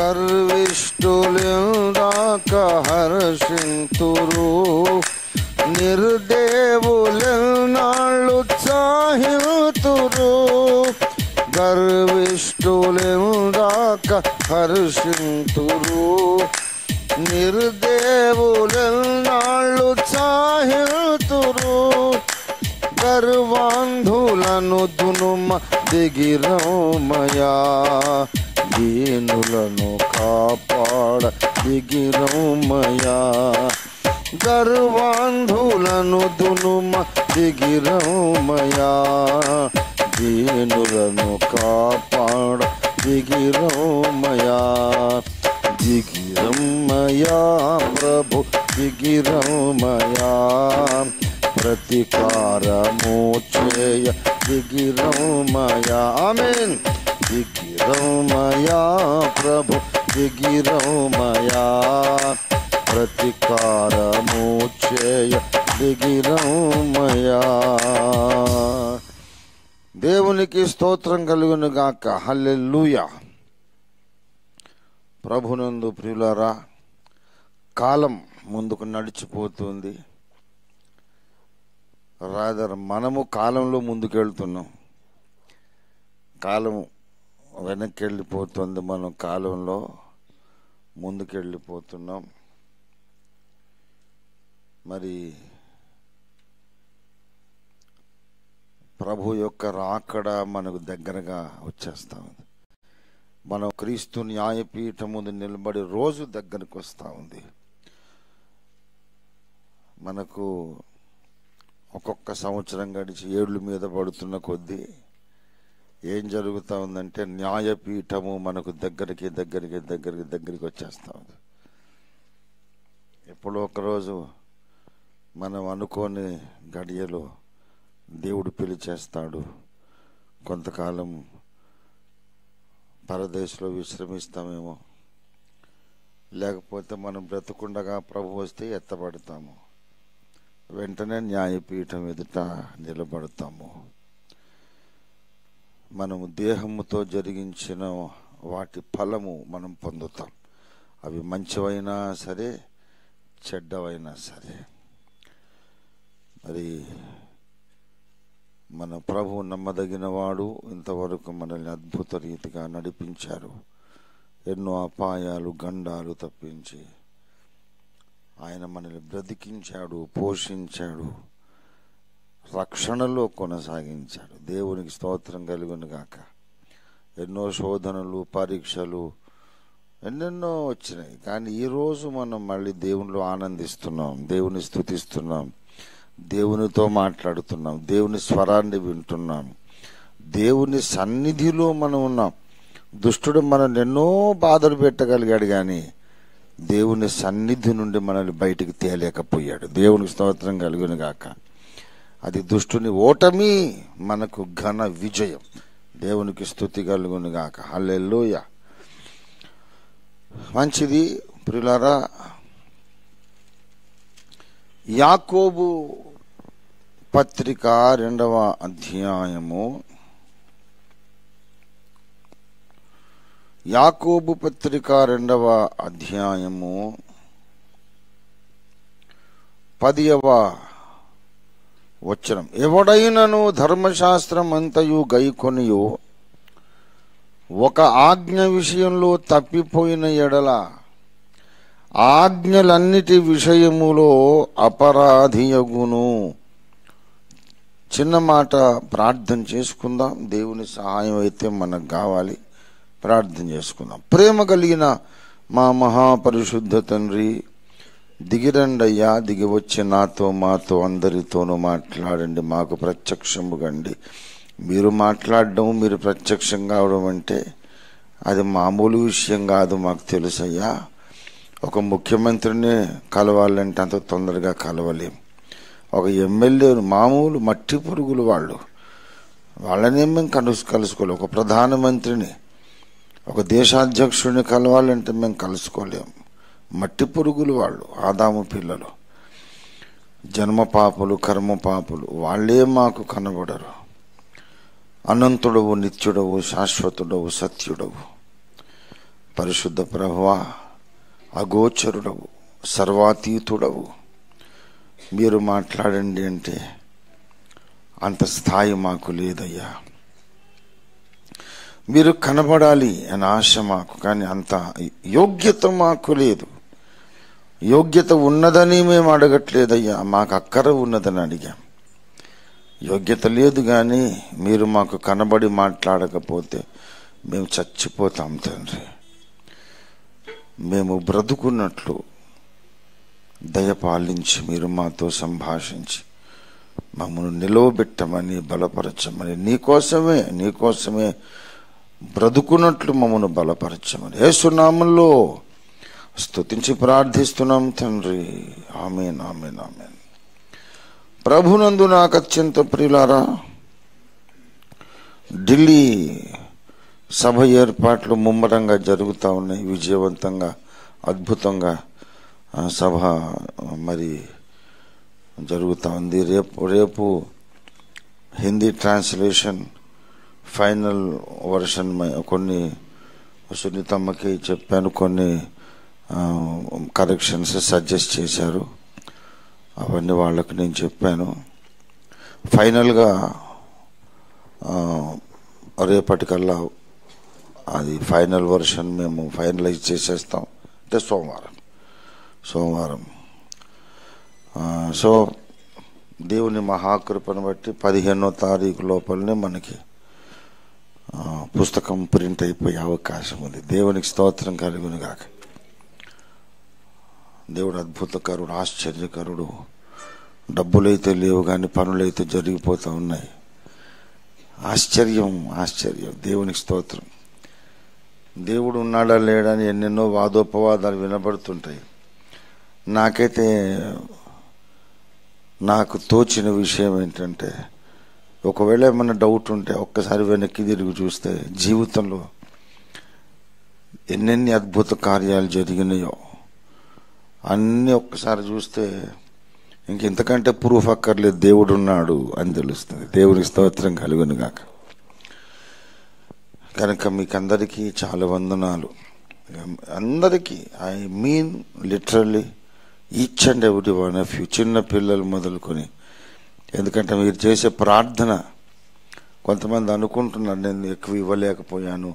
గర్విష్ఠులిందాక హర్షింతురు, నిర్దేవులెన్నాళ్ళు ఉత్సాహితురు. గర్విష్ఠులిందాక హర్షింతురు, నిర్దేవులెన్నాళ్ళు ఉత్సాహితురు. గర్వాంధులను దునుమ దిగిరమయా, దీనులను కాపాడ దిగిరమయా. గర్వాంధులను దునుమ దిగిరమయా, దీనులను కాపాడ దిగిరమయా. దిగిరమయా ప్రభు దిగిరమయా, ప్రతికారము చేయ దిగిరమయా. ఆమేన్. దిగిరమయా ప్రభు దిగిరమయా, ప్రతికారము చేయ దిగిరమయా. దేవునికి స్తోత్రం కలుగును గాక. హల్లెలూయా. ప్రభునందు ప్రియులారా, కాలం ముందుకు నడిచిపోతుంది. రాదర్ మనము కాలంలో ముందుకెళ్తున్నాం. కాలం వెనక్కి వెళ్ళిపోతుంది, మనం కాలంలో ముందుకెళ్ళిపోతున్నాం. మరి ప్రభు యొక్క రాకడ మనకు దగ్గరగా వచ్చేస్తా ఉంది. మనం క్రీస్తు న్యాయపీఠం ముందు నిలబడి రోజు దగ్గరకు వస్తూ ఉంది. మనకు ఒక్కొక్క సంవత్సరం గడిచి ఏళ్ళు మీద పడుతున్న కొద్దీ ఏం జరుగుతూ ఉందంటే, న్యాయపీఠము మనకు దగ్గరికి వచ్చేస్తూ ఉంది. ఎప్పుడో ఒకరోజు మనం అనుకోని గడియలో దేవుడు పిలిచేస్తాడు. కొంతకాలం పరదేశంలో విశ్రమిస్తామేమో, లేకపోతే మనం బ్రతుకుండగా ప్రభు వస్తే ఎత్తబడతాము, వెంటనే న్యాయపీఠం ఎదుట నిలబడతాము. మనము దేహముతో జరిగించిన వాటి ఫలము మనం పొందుతాం. అవి మంచివైనా సరే, చెడ్డవైనా సరే. మరి మన ప్రభు నమ్మదగిన వాడు. ఇంతవరకు మనల్ని అద్భుత రీతిగా నడిపించారు. ఎన్నో అపాయాలు, గండాలు తప్పించి ఆయన మనల్ని బ్రతికించాడు, పోషించాడు, రక్షణలో కొనసాగించాడు. దేవునికి స్తోత్రం కలుగును గాక. ఎన్నో శోధనలు, పరీక్షలు ఎన్నెన్నో వచ్చినాయి. కానీ ఈరోజు మనం మళ్ళీ దేవునిలో ఆనందిస్తున్నాం, దేవుని స్తుతిస్తున్నాం, దేవునితో మాట్లాడుతున్నాం, దేవుని స్వరాన్ని వింటున్నాం, దేవుని సన్నిధిలో మనం ఉన్నాం. దుష్టుడు మనల్ని ఎన్నో బాధలు పెట్టగలిగాడు, కానీ దేవుని సన్నిధి నుండి మనల్ని బయటికి తేలేకపోయాడు. దేవునికి స్తోత్రం కలుగును గాక. అది దుష్టుని ఓటమి, మనకు ఘన విజయం. దేవునికి స్తుతి కలుగును గాక. హల్లెలూయా. మంచిది ప్రియులారా, యాకోబు పత్రిక 2వ అధ్యాయము. యాకోబు పత్రిక 2వ అధ్యాయము 10వ వచనం. ఎవడైనను ధర్మశాస్త్రం అంతయు గైకొనియు ఒక ఆజ్ఞ విషయంలో తప్పిపోయిన ఎడల ఆజ్ఞలన్నిటి విషయములో అపరాధియగును. చిన్న మాట ప్రార్థన చేసుకుందాం. దేవుని సహాయం అయితే మనకు కావాలి. ప్రార్థన చేసుకుందాం. ప్రేమ కలిగిన మా మహాపరిశుద్ధ తండ్రి, దిగిరండయ్యా, దిగి వచ్చి నాతో మాతో అందరితోనూ మాట్లాడండి. మాకు ప్రత్యక్షము కండి. మీరు మాట్లాడడం, మీరు ప్రత్యక్షం కావడం అంటే అది మామూలు విషయం కాదు. మాకు తెలుసయ్యా. ఒక ముఖ్యమంత్రిని కలవాలంటే అంత తొందరగా కలవలేం. ఒక ఎమ్మెల్యేను, మామూలు మట్టి పురుగులు వాళ్ళనే మేము కలుసుకోలేం. ఒక ప్రధానమంత్రిని, ఒక దేశాధ్యక్షుడిని కలవాలంటే మేము కలుసుకోలేం. మట్టి పురుగులు వాళ్ళు, ఆదాము పిల్లలు, జన్మ పాపులు, కర్మ పాపులు. వాళ్ళే మాకు కనబడరు. అనంతుడవు, నిత్యుడవు, శాశ్వతుడవు, సత్యుడవు. పరిశుద్ధ ప్రభువా, అగోచరుడవు, సర్వాతీతుడవు, మీరు మాట్లాడండి అంటే అంత స్థాయి మాకు లేదయ్యా. మీరు కనబడాలి అని ఆశ మాకు, కానీ అంత యోగ్యత మాకు లేదు. యోగ్యత ఉన్నదని మేము అడగట్లేదయ్యా, మాకు అక్కర ఉన్నదని అడిగాం. యోగ్యత లేదు, కానీ మీరు మాకు కనబడి మాట్లాడకపోతే మేము చచ్చిపోతాం తండ్రి. మేము బ్రతుకున్నట్లు దయపాలించి మీరు మాతో సంభాషించి మమ్మల్ని నిలవబెట్టమని, బలపరచమని, నీకోసమే బ్రతుకున్నట్లు మమ్మల్ని బలపరచమని యేసు నామములో స్తుతించి ప్రార్థిస్తున్నాం తండ్రి. ఆమేన్, ఆమేన్, ఆమేన్. ప్రభునందు నాకు అత్యంత ప్రియులారా, ఢిల్లీ సభ ఏర్పాట్లు ముమ్మరంగా జరుగుతూ ఉన్నాయి. విజయవంతంగా, అద్భుతంగా సభ మరి జరుగుతూ ఉంది. రేపు హిందీ ట్రాన్స్లేషన్ ఫైనల్ వర్షన్ కొన్ని సునీతమ్మకి చెప్పాను, కొన్ని కరెక్షన్స్ సజెస్ట్ చేశారు, అవన్నీ వాళ్ళకి నేను చెప్పాను. ఫైనల్గా రేపటికల్లా అది ఫైనల్ వర్షన్ మేము ఫైనలైజ్ చేసేస్తాం. అంటే సోమవారం. సో దేవుని మహాకృపను బట్టి 15వ తారీఖు లోపలనే మనకి పుస్తకం ప్రింట్ అయిపోయే అవకాశం ఉంది. దేవునికి స్తోత్రం కలుగును గాక. దేవుడు అద్భుతకరుడు, ఆశ్చర్యకరుడు. డబ్బులైతే లేవు కానీ పనులైతే జరిగిపోతూ ఉన్నాయి. ఆశ్చర్యం. దేవునికి స్తోత్రం. దేవుడు ఉన్నాడా లేడని ఎన్నెన్నో వాదోపవాదాలు వినబడుతుంటాయి. నాకైతే నాకు తోచిన విషయం ఏంటంటే, ఒకవేళ ఏమైనా డౌట్ ఉంటే ఒక్కసారి వెనక్కి తిరిగి చూస్తే జీవితంలో ఎన్నెన్ని అద్భుత కార్యాలు జరిగినాయో అన్నీ ఒక్కసారి చూస్తే ఇంకెంతకంటే ప్రూఫ్ అక్కర్లేదు, దేవుడు ఉన్నాడు అని తెలుస్తుంది. దేవునికి స్తోత్రం కలుగును గాక. కనుక మీకు అందరికీ చాలా వందనాలు. అందరికీ, I mean literally each and every one of you, చిన్న పిల్లలు మొదలుకొని. ఎందుకంటే మీరు చేసే ప్రార్థన, కొంతమంది అనుకుంటున్నారు నేను ఎక్కువ ఇవ్వలేకపోయాను,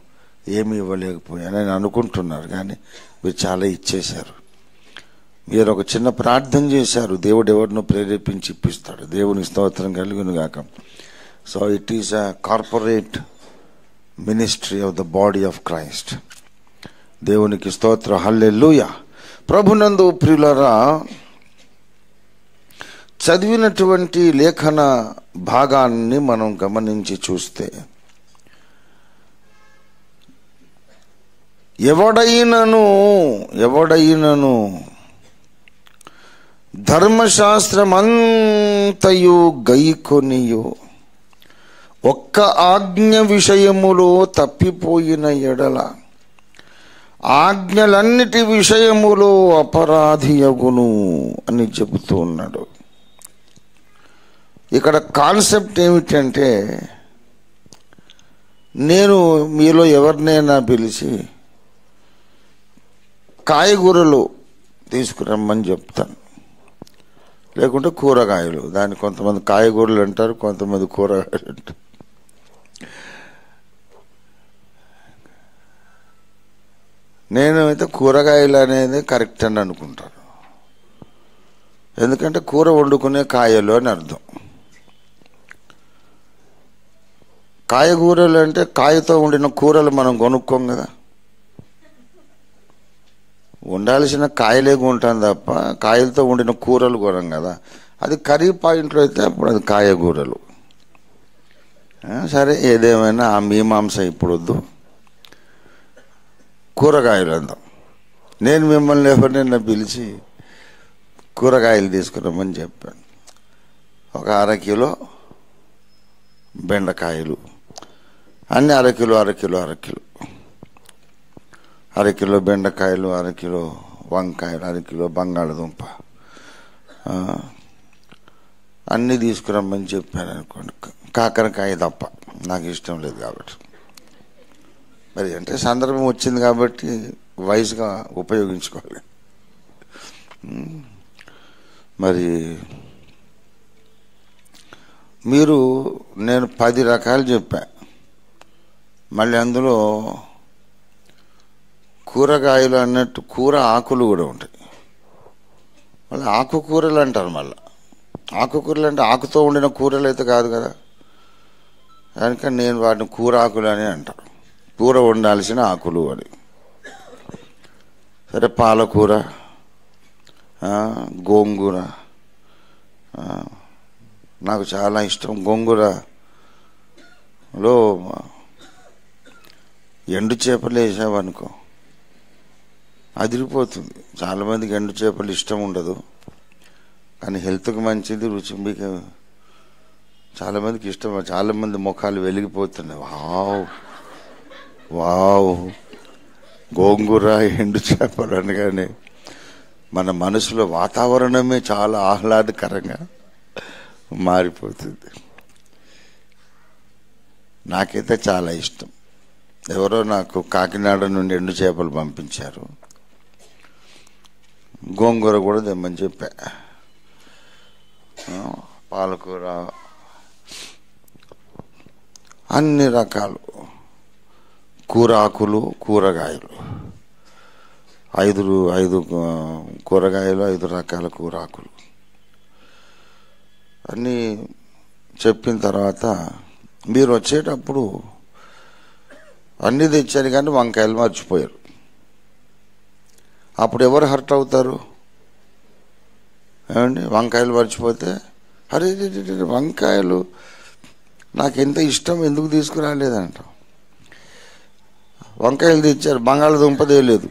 ఏమి ఇవ్వలేకపోయాను అని అనుకుంటున్నారు, కానీ మీరు చాలా ఇచ్చేశారు. మీరు ఒక చిన్న ప్రార్థన చేశారు, దేవుడు ఎవరినో ప్రేరేపించి ఇప్పిస్తాడు. దేవుని స్తోత్రం కలుగును గాక. So it is a corporate ministry of the body of Christ. దేవునికి స్తోత్రం. హల్లెలూయా. ప్రభునందు ప్రియులారా, చదివినటువంటి లేఖన భాగాన్ని మనం గమనించి చూస్తే, ఎవడైనను ధర్మశాస్త్రమంతయు గైకొనియు ఒక్క ఆజ్ఞ విషయములో తప్పిపోయిన ఎడల ఆజ్ఞలన్నిటి విషయములో అపరాధియగును అని చెబుతూ ఉన్నాడు. ఇక్కడ కాన్సెప్ట్ ఏమిటంటే, నేను మీలో ఎవరినైనా పిలిచి కాయగూరలు తీసుకురమ్మని చెప్తాను, లేకుంటే కూరగాయలు. దాన్ని కొంతమంది కాయగూరలు అంటారు, కొంతమంది కూరగాయలు అంటారు. నేను అయితే కూరగాయలు అనేది కరెక్ట్ అని అనుకుంటాను. ఎందుకంటే కూర వండుకునే కాయలు అని అర్థం. కాయగూరలు అంటే కాయతో వండిన కూరలు మనం కొనుక్కోం కదా, వండాల్సిన కాయలే కొంటాం తప్ప కాయలతో వండిన కూరలు కొనం కదా. అది కర్రీ పాయింట్లో అయితే అప్పుడు అది కాయగూరలు. సరే, ఏదేమైనా ఆ మీమాంస ఇప్పుడు వద్దు, కూరగాయలు అందాం. నేను మిమ్మల్ని ఎవరినైనా పిలిచి కూరగాయలు తీసుకురమ్మని చెప్పాను. ఒక 1/2 కిలో బెండకాయలు, అన్నీ 1/2 కిలో 1/2 కిలో బెండకాయలు, 1/2 కిలో వంకాయలు, 1/2 కిలో బంగాళదుంప, అన్నీ తీసుకురమ్మని చెప్పాను అనుకోండి. కాకరకాయ తప్ప, నాకు ఇష్టం లేదు కాబట్టి. మరి అంటే సందర్భం వచ్చింది కాబట్టి వైజ్గా ఉపయోగించుకోవాలి. మరి మీరు నేను 10 రకాలు చెప్పా, మళ్ళీ అందులో కూరగాయలు అన్నట్టు కూర ఆకులు కూడా ఉంటాయి. మళ్ళీ ఆకుకూరలు అంటారు. మళ్ళీ ఆకుకూరలు అంటే ఆకుతో ఉండిన కూరలు అయితే కాదు కదా, కనుక నేను వాటిని కూర ఆకులు అని అంటారు. కూర వండాల్సిన ఆకులు అని. సరే, పాలకూర, గోంగూర నాకు చాలా ఇష్టం. గోంగూరలో ఎండు చేపలు వేసామనుకో అదిరిపోతుంది. చాలామందికి ఎండు చేపలు ఇష్టం ఉండదు, కానీ హెల్త్కి మంచిది, రుచి. మీకు చాలామందికి ఇష్టం. చాలామంది ముఖాలు వెలిగిపోతున్నాయి. వావ్ వావ్, గోంగూర ఎండు చేపలు అనగానే మన మనసులో వాతావరణమే చాలా ఆహ్లాదకరంగా మారిపోతుంది. నాకైతే చాలా ఇష్టం. ఎవరో నాకు కాకినాడ నుండి ఎండు చేపలు పంపించారు, గోంగూర కూడా తెమ్మని చెప్పా. పాలకూర, అన్ని రకాలు కూరాకులు, కూరగాయలు, 5 కూరగాయలు, 5 రకాల కూరాకులు అన్నీ చెప్పిన తర్వాత మీరు వచ్చేటప్పుడు అన్నీ తెచ్చారు కానీ వంకాయలు మర్చిపోయారు. అప్పుడు ఎవరు హర్ట్ అవుతారు? ఏమండి, వంకాయలు మర్చిపోతే అరే వంకాయలు నాకు ఎంత ఇష్టం, ఎందుకు తీసుకురాలేదంట. వంకాయలు తెచ్చారు, బంగాళదుంప తేలేదు.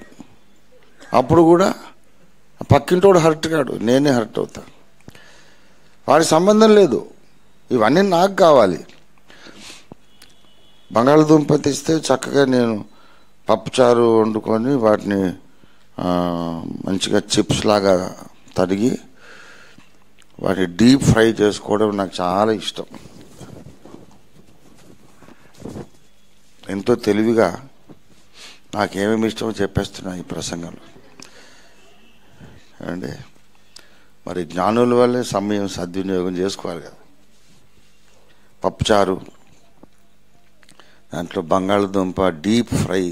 అప్పుడు కూడా పక్కింటోడు హర్ట్ కాడు, నేనే హర్ట్ అవుతా. వాడి సంబంధం లేదు, ఇవన్నీ నాకు కావాలి. బంగాళదుంప తెస్తే చక్కగా నేను పప్పుచారు వండుకొని వాటిని మంచిగా చిప్స్ లాగా తరిగి వాటిని డీప్ ఫ్రై చేసుకోవడం నాకు చాలా ఇష్టం. ఎంతో తెలివిగా నాకేమేమి ఇష్టమో చెప్పేస్తున్నా ఈ ప్రసంగంలో. అండి, మరి జ్ఞానుల వల్లే సమయం సద్వినియోగం చేసుకోవాలి కదా. పప్పుచారు, దాంట్లో బంగాళదుంప డీప్ ఫ్రై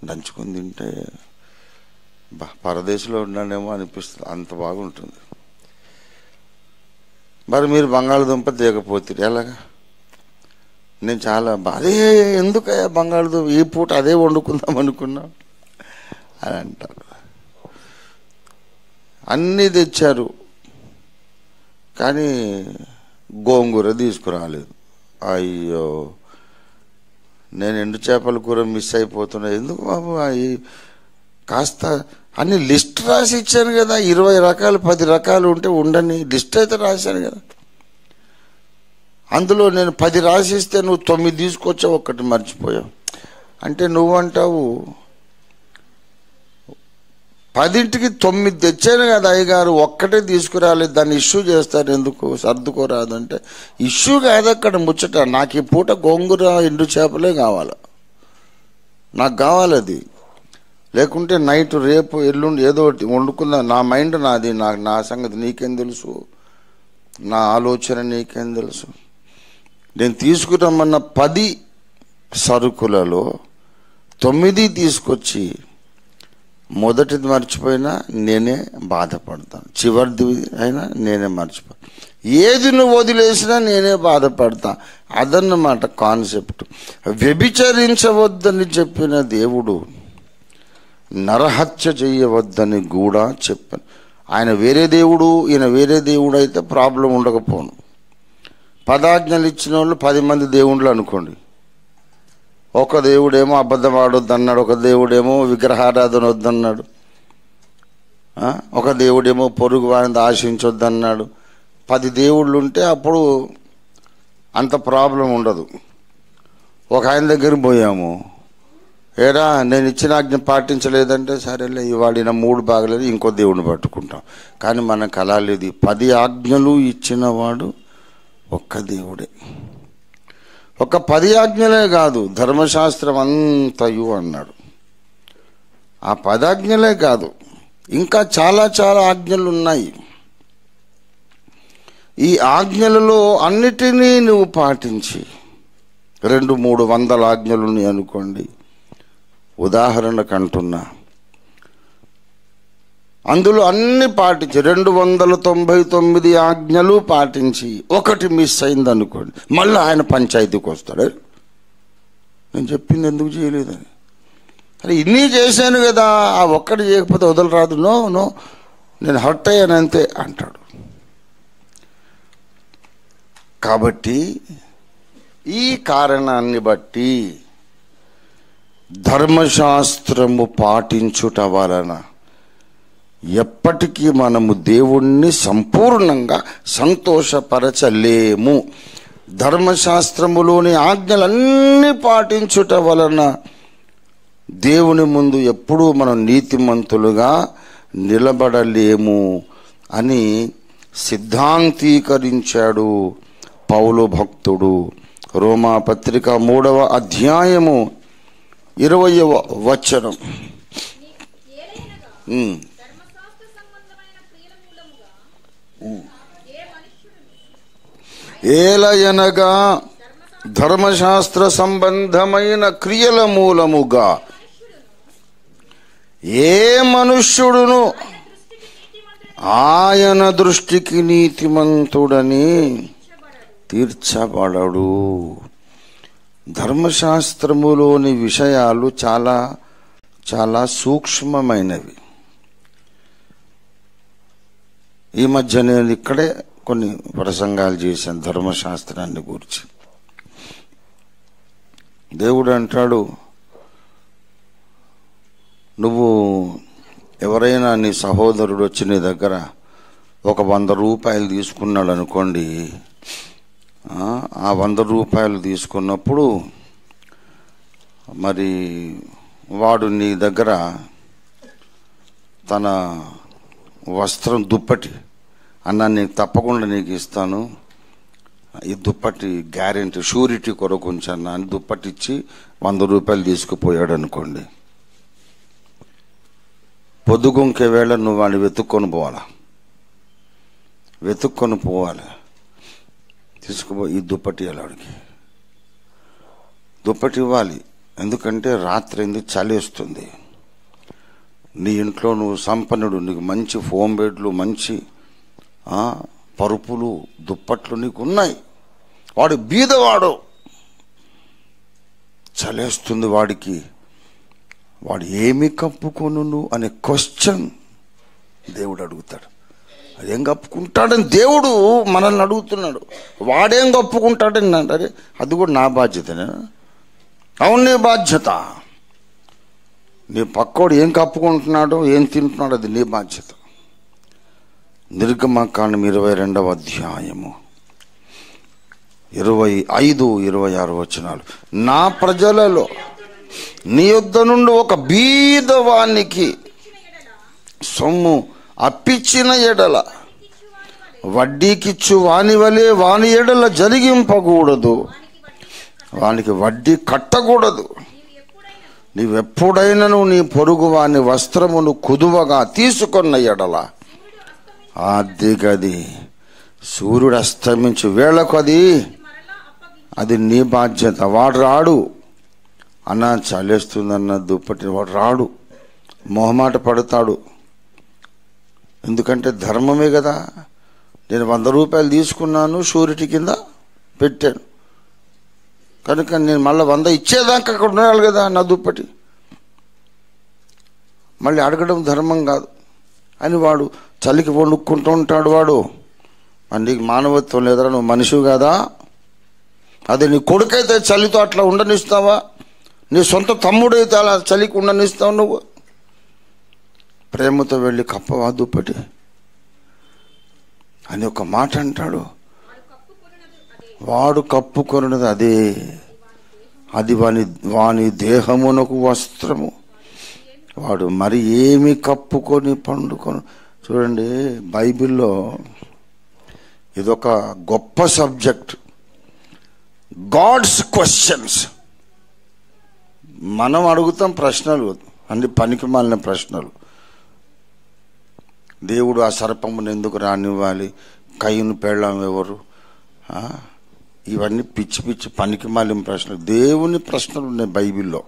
దంచుకొని తింటే పరదేశంలో ఉన్నానేమో అనిపిస్తుంది, అంత బాగుంటుంది. మరి మీరు బంగాళదుంప తేకపోతే ఎలాగా? నేను చాలా అదే ఎందుకయ్యా బంగాళదుంప ఈ పూట అదే వండుకుందాం అనుకున్నా అని అంటారు. అన్నీ తెచ్చారు కానీ గోంగూర తీసుకురాలేదు. అయ్యో, నేను ఎండు చేపల కూర మిస్ అయిపోతున్నా. ఎందుకు బాబు, కాస్త అన్ని లిస్ట్ రాసి ఇచ్చాను కదా. 20 రకాలు 10 రకాలు ఉంటే ఉండని లిస్ట్ అయితే రాశాను కదా. అందులో నేను 10 రాసిస్తే నువ్వు 9 తీసుకొచ్చావు, 1 మర్చిపోయావు. అంటే నువ్వంటావు 10కి 9 తెచ్చాను కదా అయ్యగారు, 1 తీసుకురాలేదు, దాన్ని ఇష్యూ చేస్తారు, ఎందుకు సర్దుకోరాదు అంటే ఇష్యూ కాదు అక్కడ ముచ్చట. నాకు ఈ పూట గోంగూర ఎండు చేపలే కావాలి, నాకు కావాలి అది. లేకుంటే నైట్ రేపు ఎల్లుండి ఏదో ఒకటి వండుకుందా. నా మైండ్ నాది, నా సంగతి నీకేం తెలుసు, నా ఆలోచన నీకేం తెలుసు. నేను తీసుకురమ్మన్న 10 సరుకులలో 9 తీసుకొచ్చి మొదటిది మర్చిపోయినా నేనే బాధపడతాను, చివరిది అయినా నేనే మర్చిపోతాను. ఏది నువ్వు వదిలేసినా నేనే బాధపడతా. అదన్నమాట కాన్సెప్ట్. వ్యభిచరించవద్దని చెప్పిన దేవుడు నరహత్య చేయవద్దని కూడా చెప్పాను. ఆయన వేరే దేవుడు, ఈయన వేరే దేవుడు అయితే ప్రాబ్లం ఉండకపోను. 10 ఆజ్ఞలు ఇచ్చిన వాళ్ళు 10 మంది దేవుళ్ళు అనుకోండి. ఒక దేవుడేమో అబద్ధం ఆడొద్దు అన్నాడు, ఒక దేవుడేమో విగ్రహారాధన వద్దన్నాడు, ఒక దేవుడేమో పొరుగు వారిని ఆశించొద్దు అన్నాడు. 10 దేవుళ్ళు ఉంటే అప్పుడు అంత ప్రాబ్లం ఉండదు. ఒక ఆయన దగ్గర పోయాము, ఏరా నేను ఇచ్చిన ఆజ్ఞ పాటించలేదంటే సరేలే ఇవాళ నా మూడు బాగలేదు, ఇంకో దేవుడిని పట్టుకుంటాం. కానీ మనకు అలా లేదు. 10 ఆజ్ఞలు ఇచ్చినవాడు ఒక్క దేవుడే. ఒక 10 ఆజ్ఞలే కాదు, ధర్మశాస్త్రం అంతయు అన్నాడు. ఆ 10 ఆజ్ఞలే కాదు, ఇంకా చాలా చాలా ఆజ్ఞలు ఉన్నాయి. ఈ ఆజ్ఞలలో అన్నిటినీ నువ్వు పాటించి 200-300 ఆజ్ఞలు ఉన్నాయి అనుకోండి, ఉదాహరణకు అంటున్నా. అందులో అన్ని పాటించి 299 ఆజ్ఞలు పాటించి ఒకటి మిస్ అయింది అనుకోండి, మళ్ళీ ఆయన పంచాయతీకి వస్తాడు. నేను చెప్పింది ఎందుకు చేయలేదని. అరే ఇన్ని చేశాను కదా, ఆ ఒక్కటి చేయకపోతే వదలరాదు. నో నో, నేను హర్ట్ అయ్యాను అంతే అంటాడు. కాబట్టి ఈ కారణాన్ని బట్టి ధర్మశాస్త్రము పాటించుట వలన ఎప్పటికీ మనము దేవుణ్ణి సంపూర్ణంగా సంతోషపరచలేము. ధర్మశాస్త్రములోని ఆజ్ఞలన్నీ పాటించుట వలన దేవుని ముందు ఎప్పుడూ మనం నీతిమంతులుగా నిలబడలేము అని సిద్ధాంతీకరించాడు పౌలు భక్తుడు. రోమాపత్రిక 3వ అధ్యాయము 20వ వచనం. ఏలయనగా ధర్మశాస్త్ర సంబంధమైన క్రియల మూలముగా ఏ మనుష్యుడును ఆయన దృష్టికి నీతిమంతుడని తీర్చబడడు. ధర్మశాస్త్రములోని విషయాలు చాలా చాలా సూక్ష్మమైనవి. ఈ మధ్య నేను ఇక్కడే కొన్ని ప్రసంగాలు చేశాను ధర్మశాస్త్రాన్ని గురించి. దేవుడు అంటాడు, నువ్వు ఎవరైనా నీ సహోదరుడు వచ్చి నీ దగ్గర ఒక 100 రూపాయలు తీసుకున్నాడు అనుకోండి, ఆ 100 రూపాయలు తీసుకున్నప్పుడు మరి వాడు నీ దగ్గర తన వస్త్రం దుప్పటి అన్నా, నీకు తప్పకుండా నీకు ఇస్తాను, ఈ దుప్పటి గ్యారెంటీ షూరిటీ కొరకు ఉంచన్నా అని దుప్పటి ఇచ్చి 100 రూపాయలు తీసుకుపోయాడు అనుకోండి. పొద్దుగుంకే వేళ నువ్వు వాడిని వెతుక్కొని పోవాలి. తీసుకుపో, ఈ దుప్పటి అలాడికి దుప్పటి ఇవ్వాలి. ఎందుకంటే రాత్రి ఎందుకు చలేస్తుంది. నీ ఇంట్లో నువ్వు సంపన్నుడు, నీకు మంచి ఫోమ్ బెడ్లు, మంచి పరుపులు, దుప్పట్లు నీకు ఉన్నాయి. వాడు బీదవాడు, చలేస్తుంది వాడికి, వాడు ఏమి కప్పుకొను అనే క్వశ్చన్ దేవుడు అడుగుతాడు. అదేం కప్పుకుంటాడని దేవుడు మనల్ని అడుగుతున్నాడు. వాడేం కప్పుకుంటాడని అంటే అది కూడా నా బాధ్యతనే. అవును, నీ బాధ్యత. నీ పక్కోడు ఏం కప్పుకుంటున్నాడో ఏం తింటున్నాడో అది నీ బాధ్యత. నిర్గమకాండం 22వ అధ్యాయము 25-26 వచనాలు. నా ప్రజలలో నీ యొద్ద నుండి ఒక బీదవానికి సొమ్ము అప్పిచ్చిన ఎడల వడ్డీకిచ్చు వాని వలె వాని ఎడల జరిగింపకూడదు, వానికి వడ్డీ కట్టకూడదు. నీవెప్పుడైనను నీ పొరుగు వాని వస్త్రమును కుదువగా తీసుకున్న ఎడల అది సూర్యుడు అస్తమించు వేళకు అది నీ బాధ్యత. వాడు రాడు అన్నా, చలేస్తుందన్న దుప్పటి వాడు రాడు, మొహమాట పడతాడు. ఎందుకంటే ధర్మమే కదా. నేను 100 రూపాయలు తీసుకున్నాను, షూరిటీ కింద పెట్టాను కనుక నేను మళ్ళీ 100 ఇచ్చేదాకా అక్కడ ఉండాలి కదా నా దుప్పటి. మళ్ళీ అడగడం ధర్మం కాదు అని వాడు చలికి వణుక్కుంటూ ఉంటాడు. వాడు నీకు మానవత్వం లేదరా, నువ్వు మనిషి కాదా? అదే నీ కొడుకైతే చలితో అట్లా ఉండనిస్తావా? నీ సొంత తమ్ముడైతే అలా చలికి ఉండనిస్తావు నువ్వు? ప్రేమతో వెళ్ళి కప్పవా దుప్పటి అని ఒక మాట అంటాడు. వాడు కప్పుకొన్నది అదే, అది వాని దేహమునకు వస్త్రము. వాడు మరి ఏమి కప్పుకొని పండుకొని. చూడండి, బైబిల్లో ఇదొక గొప్ప సబ్జెక్ట్. God's questions. మనం అడుగుతాం ప్రశ్నలు, అన్ని పనికి మాలిన ప్రశ్నలు. దేవుడు ఆ సర్పమును ఎందుకు రానివ్వాలి, కయ్యను పెళ్ళాం ఎవరు, ఇవన్నీ పిచ్చి పిచ్చి పనికి మాలిన ప్రశ్నలు. దేవుని ప్రశ్నలు ఉన్నాయి బైబిల్లో.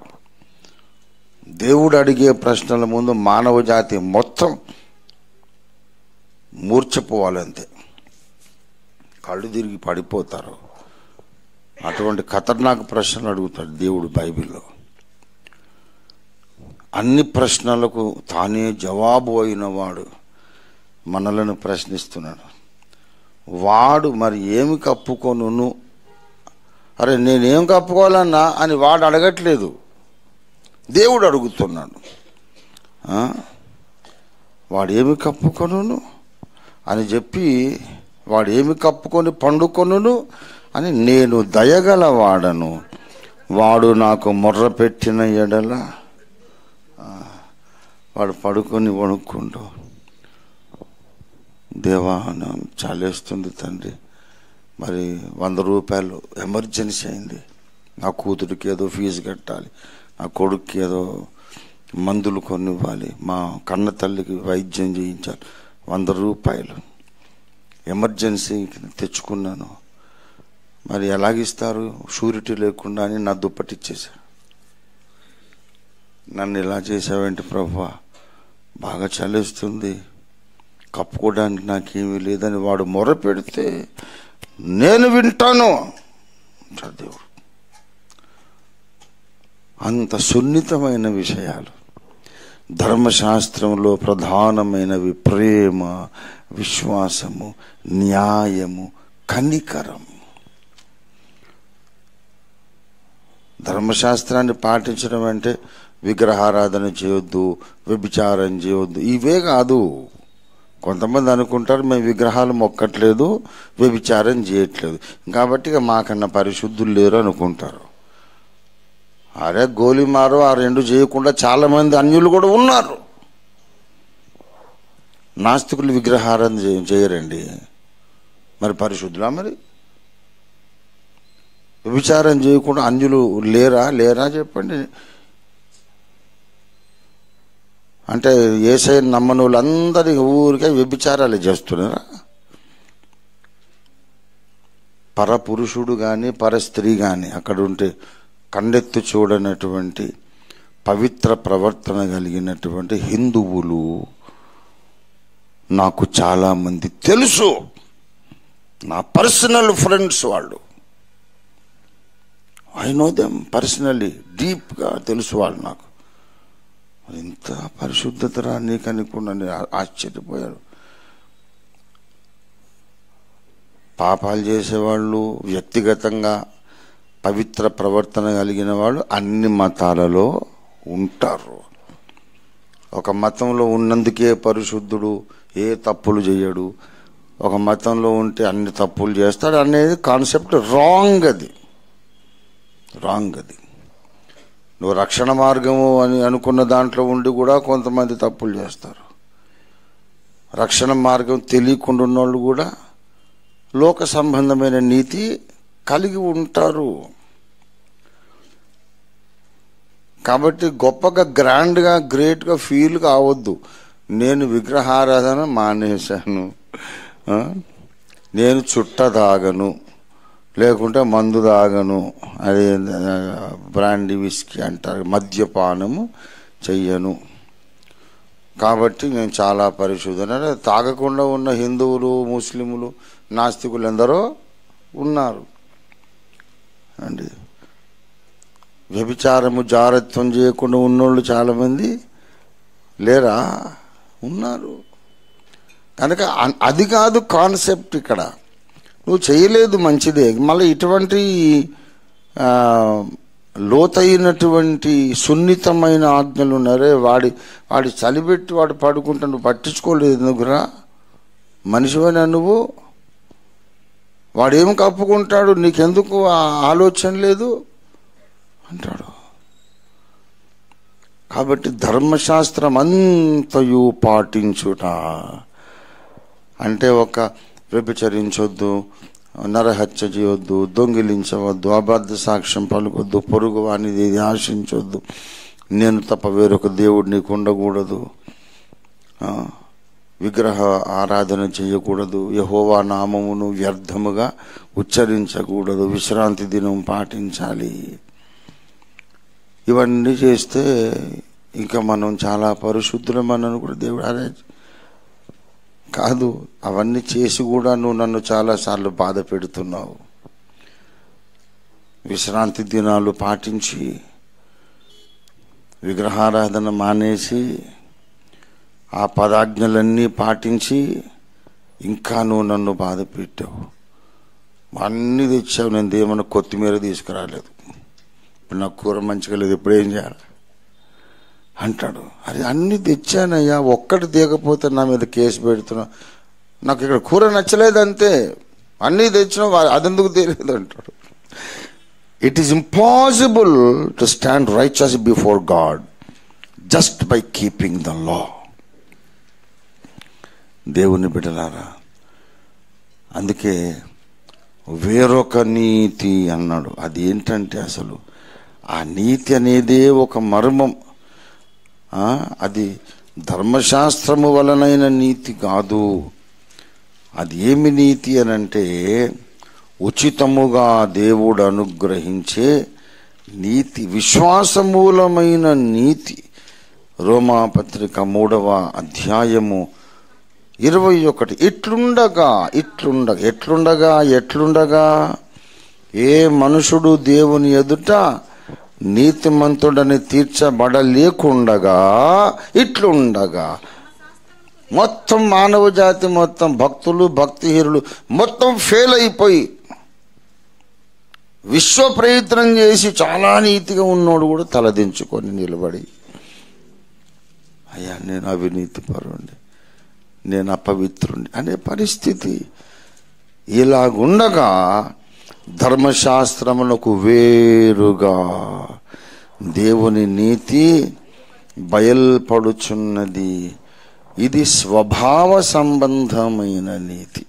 దేవుడు అడిగే ప్రశ్నల ముందు మానవ జాతి మొత్తం మూర్ఛపోవాలంతే, కళ్ళు తిరిగి పడిపోతారు. అటువంటి ఖతర్నాక్ ప్రశ్నలు అడుగుతాడు దేవుడు బైబిల్లో. అన్ని ప్రశ్నలకు తానే జవాబు అయిన వాడు మనలను ప్రశ్నిస్తున్నాడు. వాడు మరి ఏమి కప్పుకొను, అరే నేనేం కప్పుకోవాలన్నా అని వాడు అడగట్లేదు, దేవుడు అడుగుతున్నాడు. వాడేమి కప్పుకొను అని చెప్పి, వాడేమి కప్పుకొని పండుకొను అని, నేను దయగలవాడను, వాడు నాకు మొర్ర పెట్టిన ఎడల. వాడు పడుకొని వణుక్కుంటూ, దేవా చాలేస్తుంది తండ్రి, మరి 100 రూపాయలు ఎమర్జెన్సీ అయింది, నా కూతురికి ఏదో ఫీజు కట్టాలి, నా కొడుక్కి ఏదో మందులు కొనివ్వాలి, మా కన్న తల్లికి వైద్యం చేయించాలి, 100 రూపాయలు ఎమర్జెన్సీ తెచ్చుకున్నాను, మరి ఎలాగిస్తారు షూరిటీ లేకుండా అని నా దుప్పటి ఇచ్చేశాడు. నన్ను ఇలా చేసావేంటి ప్రభువా, బాగా చలేస్తుంది, కప్పుకోవడానికి నాకేమీ లేదని వాడు మొర పెడితే నేను వింటాను దేవుడు. అంత సున్నితమైన విషయాలు. ధర్మశాస్త్రంలో ప్రధానమైనవి ప్రేమ, విశ్వాసము, న్యాయము, కనికరం. ధర్మశాస్త్రాన్ని పాటించడం అంటే విగ్రహారాధన చేయొద్దు, వ్యభిచారం చేయొద్దు, ఇవే కాదు. కొంతమంది అనుకుంటారు మేము విగ్రహాలు మొక్కట్లేదు, వ్యభిచారం చేయట్లేదు కాబట్టి ఇక మాకన్నా పరిశుద్ధులు లేరు అనుకుంటారు. అరే గోలిమారు ఆ రెండు చేయకుండా చాలా మంది అన్యులు కూడా ఉన్నారు. నాస్తికులు విగ్రహారాధన చేయరండి, మరి పరిశుద్ధులా? మరి వ్యభిచారం చేయకుండా అన్యులు లేరా చెప్పండి. అంటే యేసయ్యను నమ్మని వాళ్ళందరి ఊరికే వ్యభిచారాలు చేస్తున్నారా? పరపురుషుడు కానీ పరస్త్రీ కానీ అక్కడ ఉంటే కండెత్తి చూడనటువంటి పవిత్ర ప్రవర్తన కలిగినటువంటి హిందువులు నాకు చాలామంది తెలుసు, నా పర్సనల్ ఫ్రెండ్స్. వాళ్ళు ఐ నో దెమ్ పర్సనల్లీ, డీప్గా తెలుసు వాళ్ళు నాకు. ఇంత పరిశుద్ధత రా నీకని కూడా ఆశ్చర్యపోయారు. పాపాలు చేసేవాళ్ళు, వ్యక్తిగతంగా పవిత్ర ప్రవర్తన కలిగిన వాళ్ళు అన్ని మతాలలో ఉంటారు. ఒక మతంలో ఉన్నందుకే పరిశుద్ధుడు, ఏ తప్పులు చేయడు. ఒక మతంలో ఉంటే అన్ని తప్పులు చేస్తాడు అనేది కాన్సెప్ట్ రాంగ్. అది నువ్వు రక్షణ మార్గము అని అనుకున్న దాంట్లో ఉండి కూడా కొంతమంది తప్పులు చేస్తారు. రక్షణ మార్గం తెలియకుండా ఉన్నోళ్ళు కూడా లోక సంబంధమైన నీతి కలిగి ఉంటారు. కాబట్టి గొప్పగా గ్రాండ్గా గ్రేట్గా ఫీల్ కావద్దు. నేను విగ్రహారాధన మానేశాను, నేను చుట్ట తాగను, లేకుంటే మందు తాగను, అదే బ్రాండీ విస్కీ అంటారు, మద్యపానము చెయ్యను, కాబట్టి నేను చాలా పరిశుద్ధన. తాగకుండా ఉన్న హిందువులు, ముస్లింలు, నాస్తికులు ఎందరో ఉన్నారు అండి. వ్యభిచారము, జారత్వం చేయకుండా ఉన్నోళ్ళు చాలామంది లేరా? ఉన్నారు. కనుక అది కాదు కాన్సెప్ట్ ఇక్కడ. నువ్వు చేయలేదు మంచిదే, మళ్ళీ ఇటువంటి లోతైనటువంటి సున్నితమైన ఆజ్ఞలు ఉన్నారే, వాడి చలిపెట్టి వాడు పడుకుంటా నువ్వు పట్టించుకోలేదు ఎందుకురా? మనిషివైనా నువ్వు? వాడేం కప్పుకుంటాడు, నీకెందుకు ఆలోచన లేదు అంటాడు. కాబట్టి ధర్మశాస్త్రం అంతయు పాటించుట అంటే ఒక వ్యభిచరించొద్దు, నరహత్య చేయొద్దు, దొంగిలించవద్దు, అబద్ధ సాక్ష్యం పలుకొద్దు, పొరుగు వానిది ఇది ఆశించొద్దు, నేను తప్ప వేరొక దేవుడు నీకు ఉండకూడదు, విగ్రహ ఆరాధన చేయకూడదు, యెహోవా నామమును వ్యర్థముగా ఉచ్చరించకూడదు, విశ్రాంతి దినం పాటించాలి. ఇవన్నీ చేస్తే ఇంకా మనం చాలా పరిశుద్ధులమని కూడా దేవుడు అదే కాదు. అవన్నీ చేసి కూడా నువ్వు నన్ను చాలాసార్లు బాధ పెడుతున్నావు. విశ్రాంతి దినాలు పాటించి విగ్రహారాధన మానేసి ఆ పదాజ్ఞలన్నీ పాటించి ఇంకా నువ్వు నన్ను బాధ పెట్టావు. అన్నీ తెచ్చావు, నేను ఏమన్నా కొత్తిమీర తీసుకురాలేదు, ఇప్పుడు నాకు కూర మంచిగా లేదు, ఇప్పుడు ఏం చేయాలి అంటాడు. అది అన్నీ తెచ్చానయ్యా, ఒక్కటి తీయకపోతే నా మీద కేసు పెడుతున్నా, నాకు ఇక్కడ కూర నచ్చలేదు అంతే, అన్నీ తెచ్చినా అదెందుకు తెలియదు అంటాడు. It is impossible to stand righteous before God just by keeping the law. దేవుని బిడ్డలారా, అందుకే వేరొక నీతి అన్నాడు. అది ఏంటంటే అసలు ఆ నీతి అనేదే ఒక మర్మం. అది ధర్మశాస్త్రము వలనైన నీతి కాదు. అది ఏమి నీతి అనంటే ఉచితముగా దేవుడు అనుగ్రహించే నీతి, విశ్వాసమూలమైన నీతి. రోమాపత్రిక 3వ అధ్యాయము 21. ఎట్లుండగా ఏ మనుషుడు దేవుని ఎదుట నీతిమంతుడని తీర్చబడలేకుండగా ఇట్లుండగా, మొత్తం మానవ జాతి మొత్తం భక్తులు భక్తిహీనులు మొత్తం ఫెయిల్ అయిపోయి విశ్వ ప్రయత్నం చేసి చాలా నీతిగా ఉన్నోడు కూడా తలదించుకొని నిలబడి, అయ్యా నేను అవినీతి పరుండి, నేను అపవిత్రుండి అనే పరిస్థితి. ఇలాగుండగా ధర్మశాస్త్రమునకు వేరుగా దేవుని నీతి బయల్పడుచున్నది. ఇది స్వభావ సంబంధమైన నీతి.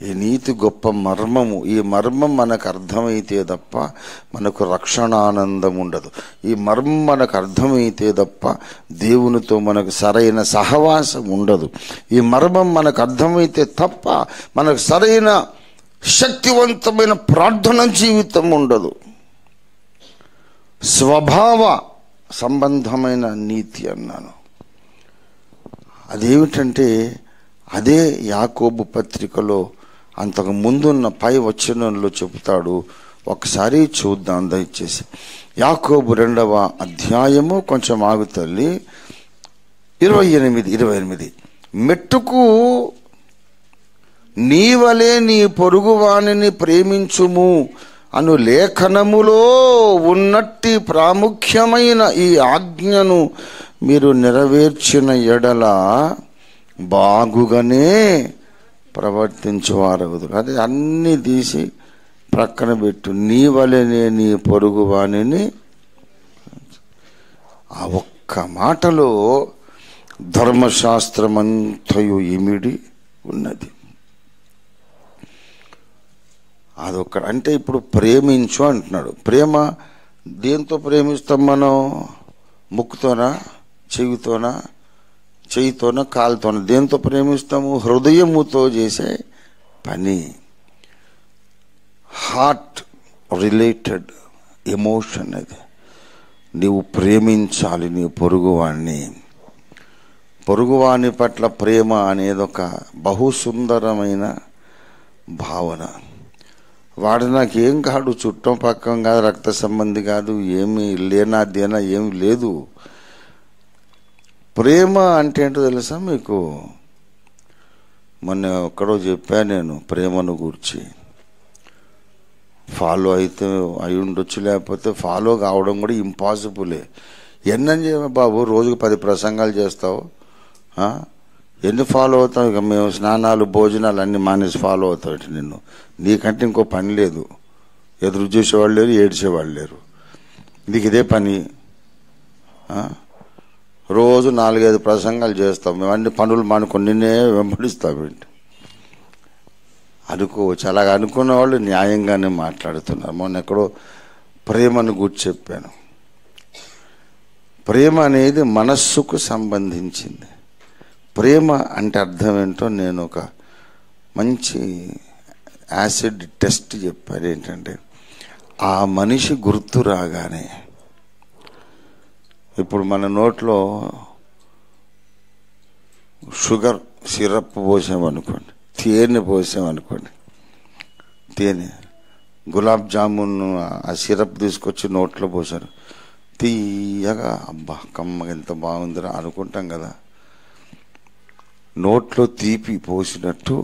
ఈ నీతి గొప్ప మర్మము. ఈ మర్మం మనకు అర్థమైతే తప్ప మనకు రక్షణానందం ఉండదు. ఈ మర్మం మనకు అర్థమైతే తప్ప దేవునితో మనకు సరైన సహవాసం ఉండదు. ఈ మర్మం మనకు అర్థమైతే తప్ప మనకు సరైన శక్తివంతమైన ప్రార్థన జీవితం ఉండదు. స్వభావ సంబంధమైన నీతి అన్నాను. అదేమిటంటే అదే యాకోబు పత్రికలో అంతకు ముందున్న పై వచనంలో చెబుతాడు. ఒకసారి చూద్దాం దయచేసి. యాకోబు 2వ అధ్యాయము, కొంచెం ఆగుతల్లి, 28. మెట్టుకు నీవలే నీ పొరుగువానిని ప్రేమించుము అను లేఖనములో ఉన్నట్టి ప్రాముఖ్యమైన ఈ ఆజ్ఞను మీరు నెరవేర్చిన ఎడల బాగుగానే ప్రవర్తించువారగుదురు. అదే అన్ని తీసి ప్రక్కన పెట్టు. నీ వలెనే నీ పొరుగు వానిని. ఆ ఒక్క మాటలో ధర్మశాస్త్రమంతయు ఇమిడి ఉన్నది. అదొక్క అంటే ఇప్పుడు ప్రేమించు అంటున్నాడు. ప్రేమ దేంతో ప్రేమిస్తాం మనం? ముక్కుతోనా, చెవితోనా, చెయ్యితోనా, కాలుతోనా? దేంతో ప్రేమిస్తాము? హృదయముతో చేసే పని, హార్ట్ రిలేటెడ్ ఎమోషన్. అది నీవు ప్రేమించాలి నీ పొరుగువాణ్ణి. పొరుగువాని పట్ల ప్రేమ అనేది ఒక బహు సుందరమైన భావన. వాడు నాకేం కాడు, చుట్టం పక్కం కాదు, రక్త సంబంధి కాదు, ఏమి లేనాదేనా ఏమి లేదు. ప్రేమ అంటే ఏంటో తెలుసా మీకు? మొన్న ఎక్కడో చెప్పా నేను ప్రేమను గురించి. ఫాలో అయితే అయి ఉండొచ్చు, లేకపోతే ఫాలో కావడం కూడా ఇంపాసిబులే. ఎన్నని చెప్పా బాబు, రోజుకు 10 ప్రసంగాలు చేస్తావు, ఎన్ని ఫాలో అవుతావు? ఇక మేము స్నానాలు భోజనాలు అన్నీ మానేసి ఫాలో అవుతావు నిన్ను. నీకంటే ఇంకో పని లేదు. ఎదురు చూసేవాళ్ళు లేరు, ఏడ్చేవాళ్ళు లేరు. నీకు ఇదే పని. రోజు 4-5 ప్రసంగాలు చేస్తాం, మేము అన్ని పనులు మానుకొని నిన్నే వెంబడిస్తామేంటి? అనుకోవచ్చు. అలాగ అనుకున్న వాళ్ళు న్యాయంగానే మాట్లాడుతున్నారు. మొన్న ఎక్కడో ప్రేమను గుర్తు చెప్పాను. ప్రేమ అనేది మనస్సుకు సంబంధించింది. ప్రేమ అంటే అర్థం ఏంటో నేను ఒక మంచి యాసిడ్ టెస్ట్ చెప్పాను. ఏంటంటే ఆ మనిషి గుర్తు రాగానే, ఇప్పుడు మన నోట్లో షుగర్ సిరప్ పోసామనుకోండి, తేనె పోసామనుకోండి, తేనె గులాబ్ జామున్ ఆ సిరప్ తీసుకొచ్చి నోట్లో పోసారు, తీయగా అబ్బా కమ్మగా ఎంత బాగుందిరా అనుకుంటాం కదా. నోట్లో తీపి పోసినట్టు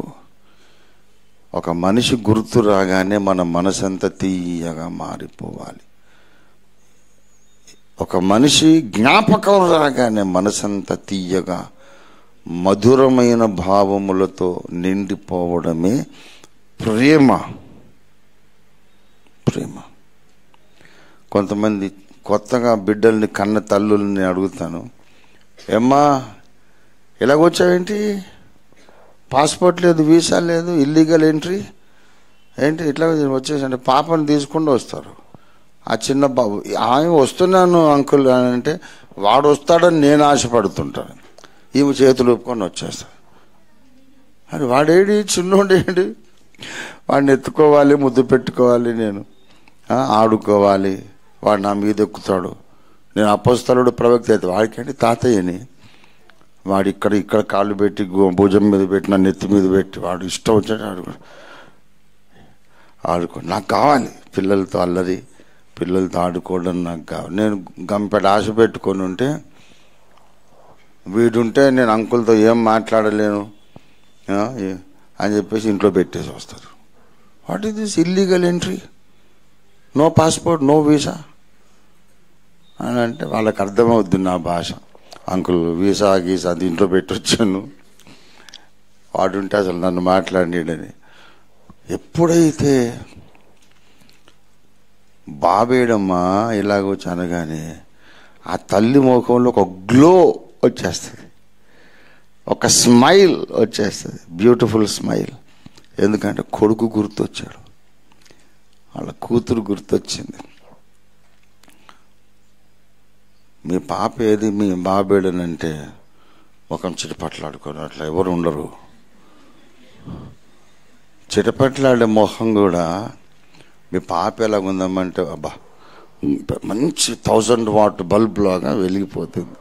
ఒక మనిషి గుర్తు రాగానే మన మనసంతా తీయగా మారిపోవాలి. ఒక మనిషి జ్ఞాపకం రాగానే మనసంతా తీయగా మధురమైన భావములతో నిండిపోవడమే ప్రేమ. ప్రేమ. కొంతమంది కొత్తగా బిడ్డల్ని కన్న తల్లుల్ని అడుగుతాను, ఏమ్మా ఎలాగొచ్చావేంటి, పాస్పోర్ట్ లేదు, వీసా లేదు, ఇల్లీగల్ ఎంట్రీ ఏంటి, ఇట్లా వచ్చేసంటే పాపను తీసుకుంటూ వస్తారు. ఆ చిన్న బాబు ఆమె వస్తున్నాను అంకుల్ అని అంటే వాడు వస్తాడని నేను ఆశపడుతుంటాను. ఈమె చేతులు ఒప్పుకొని వచ్చేస్తాను. అది వాడేడి, చిన్నోడేడి, వాడిని ఎత్తుకోవాలి, ముద్దు పెట్టుకోవాలి, నేను ఆడుకోవాలి, వాడు నా మీద ఎక్కుతాడు. నేను అపోస్తలుడు ప్రవక్త అయితే వాడికంటే తాతయ్యని, వాడు ఇక్కడ కాళ్ళు పెట్టి భుజం మీద పెట్టి నా నెత్తి మీద పెట్టి వాడు ఇష్టం వచ్చాడు ఆడుకో. నాకు కావాలి పిల్లలతో అల్లరి, పిల్లలతో ఆడుకోవడం నాకు కావాలి. నేను గంపెడ ఆశ పెట్టుకొని ఉంటే, వీడుంటే నేను అంకుల్తో ఏం మాట్లాడలేను అని చెప్పేసి ఇంట్లో పెట్టేసి వస్తారు. What is this illegal entry, no passport, no visa అని అంటే వాళ్ళకి అర్థమవుద్ది నా భాష. అంకుల్ వీసా గీసా అది ఇంట్లో పెట్టొచ్చాను, వాడుంటే అసలు నన్ను మాట్లాడినని. ఎప్పుడైతే బాబేడమ్మా ఇలాగొచ్చి అనగానే ఆ తల్లి ముఖంలో ఒక గ్లో వచ్చేస్తుంది, ఒక స్మైల్ వచ్చేస్తుంది, బ్యూటిఫుల్ స్మైల్. ఎందుకంటే కొడుకు గుర్తొచ్చాడు, వాళ్ళ కూతురు గుర్తొచ్చింది. మీ పాప ఏది, మీ బాబేడనంటే ముఖం చిటపట్లాడుకొని అట్లా ఎవరు ఉండరు. చిటపట్లాడే మొహం కూడా మీ పాప ఎలాగుందామంటే అబ్బా మంచి 1000 వాట్ బల్బ్ లాగా వెలిగిపోతుంది.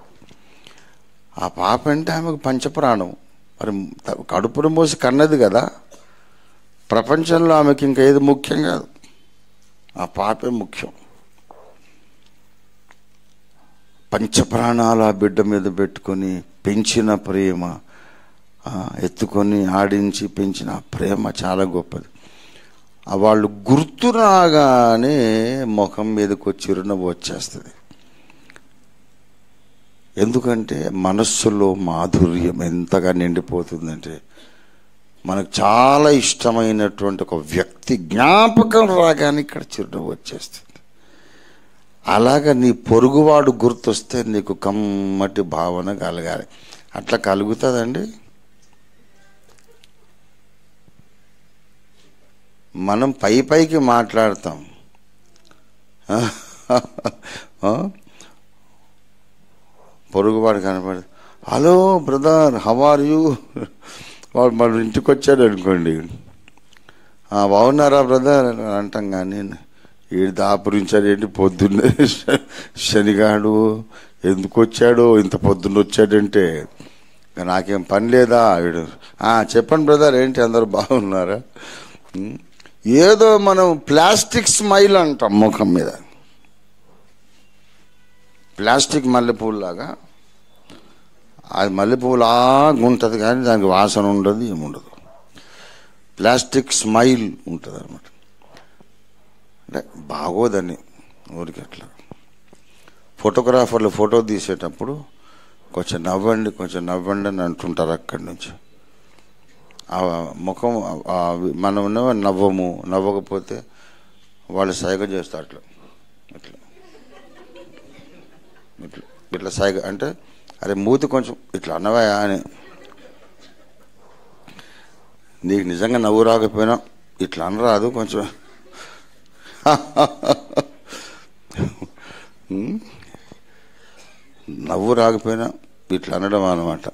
ఆ పాప అంటే ఆమెకు పంచప్రాణం. మరి కడుపును మోసి కన్నది కదా, ప్రపంచంలో ఆమెకి ఇంకా ఏది ముఖ్యం కాదు, ఆ పాపే ముఖ్యం. పంచప్రాణాలు ఆ బిడ్డ మీద పెట్టుకొని పెంచిన ప్రేమ, ఎత్తుకొని ఆడించి పెంచిన ప్రేమ చాలా గొప్పది. వాళ్ళు గుర్తు రాగానే ముఖం మీదకు చిరునవ్వు వచ్చేస్తుంది. ఎందుకంటే మనస్సులో మాధుర్యం ఎంతగా నిండిపోతుందంటే, మనకు చాలా ఇష్టమైనటువంటి ఒక వ్యక్తి జ్ఞాపకం రాగానే ఇక్కడ చిరునవ్వు వచ్చేస్తుంది. అలాగా నీ పొరుగువాడు గుర్తొస్తే నీకు కమ్మటి భావన కలగాలి. అట్లా కలుగుతుందండి. మనం పైకి మాట్లాడతాం, పొరుగువాడు కనపడి hello brother how are you, వాడు మన ఇంటికి వచ్చాడు అనుకోండి, బాగున్నారా బ్రదర్ అంటాం. కానీ వీడు దాపురించాడేంటి పొద్దున్నే, శనిగాడు ఎందుకు వచ్చాడో ఇంత పొద్దున్న వచ్చాడంటే, నాకేం పని లేదా వీడు, చెప్పండి బ్రదర్ ఏంటి అందరూ బాగున్నారా. ఏదో మనం ప్లాస్టిక్ స్మైల్ అంటాం ముఖం మీద, ప్లాస్టిక్ మల్లెపూలాగా. అది మల్లెపూలాగా ఉంటుంది కానీ దానికి వాసన ఉండదు, ఏముండదు. ప్లాస్టిక్ స్మైల్ ఉంటుంది అన్నమాట. అంటే బాగోదని ఊరికి అట్లా. ఫోటోగ్రాఫర్లు ఫోటో తీసేటప్పుడు కొంచెం నవ్వండి అని అంటుంటారు అక్కడి నుంచి. ఆ ముఖం మనం నవ్వకపోతే వాళ్ళు సైగ చేస్తారు అట్లా ఇట్లా సైగ అంటే, అరే మూతి కొంచెం ఇట్లా అన్నవా అని. నీకు నిజంగా నవ్వు రాకపోయినా ఇట్లా అనరాదు కొంచెం. నవ్వు రాకపోయినా ఇట్లా అనడం అన్నమాట.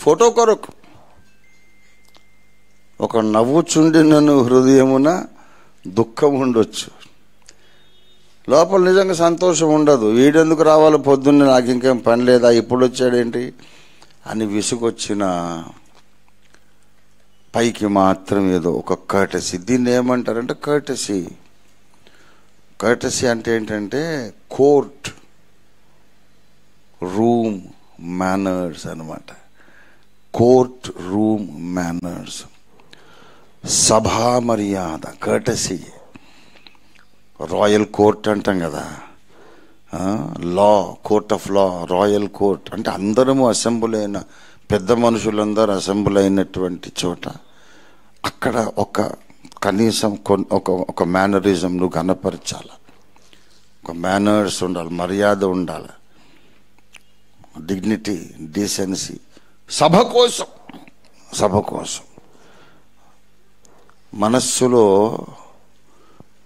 ఫోటో కొరకు ఒక నవ్వుచుండినను హృదయమున దుఃఖం ఉండొచ్చు, లోపల నిజంగా సంతోషం ఉండదు. వీడెందుకు రావాలి పొద్దున్నే, నాకు ఇంకేం పని లేదా, ఇప్పుడు వచ్చాడేంటి అని విసుగొచ్చిన పైకి మాత్రం ఏదో ఒక కర్టసీ. దీన్ని ఏమంటారంటే కర్టసీ. కర్టసీ అంటే ఏంటంటే కోర్ట్ రూమ్ మేనర్స్ అన్నమాట. కోర్ట్ రూమ్ మేనర్స్, సభా మర్యాద, కర్టసీ. రాయల్ కోర్ట్ అంటాం కదా, law, court of law, royal court అంటే అందరము అసెంబ్లీ అయిన పెద్ద మనుషులందరూ అసెంబ్లీ అయినటువంటి చోట అక్కడ ఒక కనీసం ఒక మేనరిజం నువ్వు కనపరచాలి, ఒక మేనర్స్ ఉండాలి, మర్యాద ఉండాలి, డిగ్నిటీ, డీసెన్సీ. సభ కోసం మనస్సులో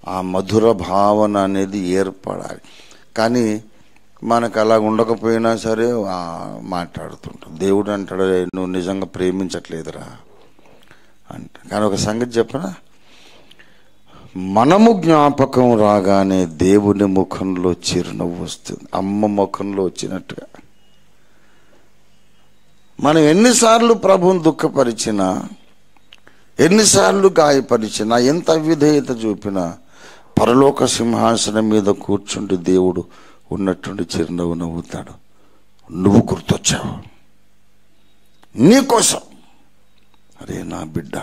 ఆ మధుర భావన అనేది ఏర్పడాలి. కానీ మనకు అలా ఉండకపోయినా సరే మాట్లాడుతుంటాం. దేవుడు అంటాడు, నువ్వు నిజంగా ప్రేమించట్లేదురా అంట. కానీ ఒక సంగతి చెప్పనా, మనము జ్ఞాపకం రాగానే దేవుని ముఖంలో చిరునవ్వు వస్తుంది, అమ్మ ముఖంలో వచ్చినట్టుగా. మనం ఎన్నిసార్లు ప్రభువుని దుఃఖపరిచినా, ఎన్నిసార్లు గాయపరిచినా, ఎంత అవిధేయత చూపినా, పరలోక సింహాసనం మీద కూర్చుంటే దేవుడు ఉన్నట్టుండి చిరునవ్వు నవ్వుతాడు. నువ్వు గుర్తొచ్చావు, నీకోసం. అరే నా బిడ్డ,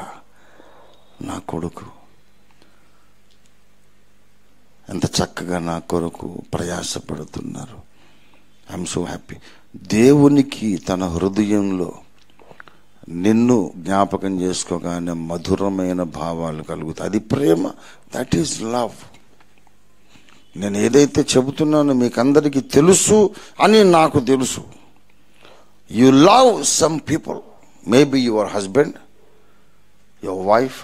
నా కొడుకు ఎంత చక్కగా నా కొరకు ప్రయాసపడుతున్నారు. I'm so happy. దేవునికి తన హృదయంలో నిన్ను జ్ఞాపకం చేసుకోగానే మధురమైన భావాలు కలుగుతాయి. అది ప్రేమ. That is love. నేను ఏదైతే చెబుతున్నానో మీకు అందరికీ తెలుసు అని నాకు తెలుసు. You love some people, maybe your husband, your wife,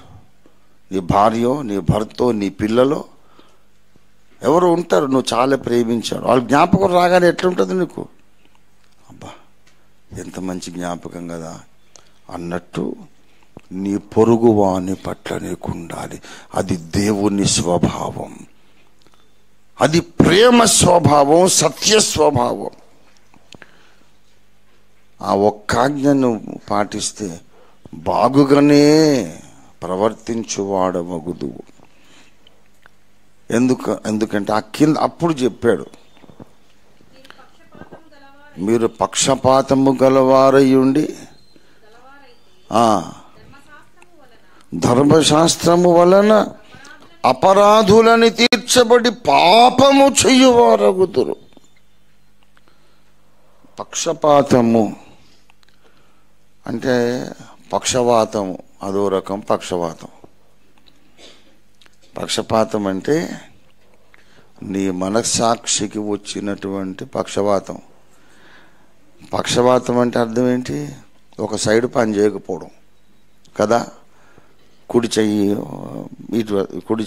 నీ భార్యో, నీ భర్తో, నీ పిల్లలో ఎవరు ఉంటారు నువ్వు చాలా ప్రేమించాడు. వాళ్ళ జ్ఞాపకం రాగానే ఎట్లుంటుంది నీకు? అబ్బా ఎంత మంచి జ్ఞాపకం కదా అన్నట్టు నీ పొరుగువాని పట్ల నీకు ఉండాలి. అది దేవుని స్వభావం, అది ప్రేమ స్వభావం, సత్య స్వభావం. ఆ ఒక్క ఆజ్ఞను పాటిస్తే బాగుగానే ప్రవర్తించువాడవగుదువు. ఎందుకంటే ఆ కింద అప్పుడు చెప్పాడు, మీరు పక్షపాతము గలవారయ్యుండి ధర్మశాస్త్రము వలన అపరాధులని తీర్చబడి పాపము చెయ్యువారగుదురు. పక్షపాతము అంటే పక్షవాతము, అదో రకం పక్షవాతం. పక్షపాతం అంటే నీ మనస్సాక్షికి వచ్చినటువంటి పక్షవాతం. పక్షవాతం అంటే అర్థం ఏంటి? ఒక సైడ్ పని చేయకపోవడం కదా. కుడి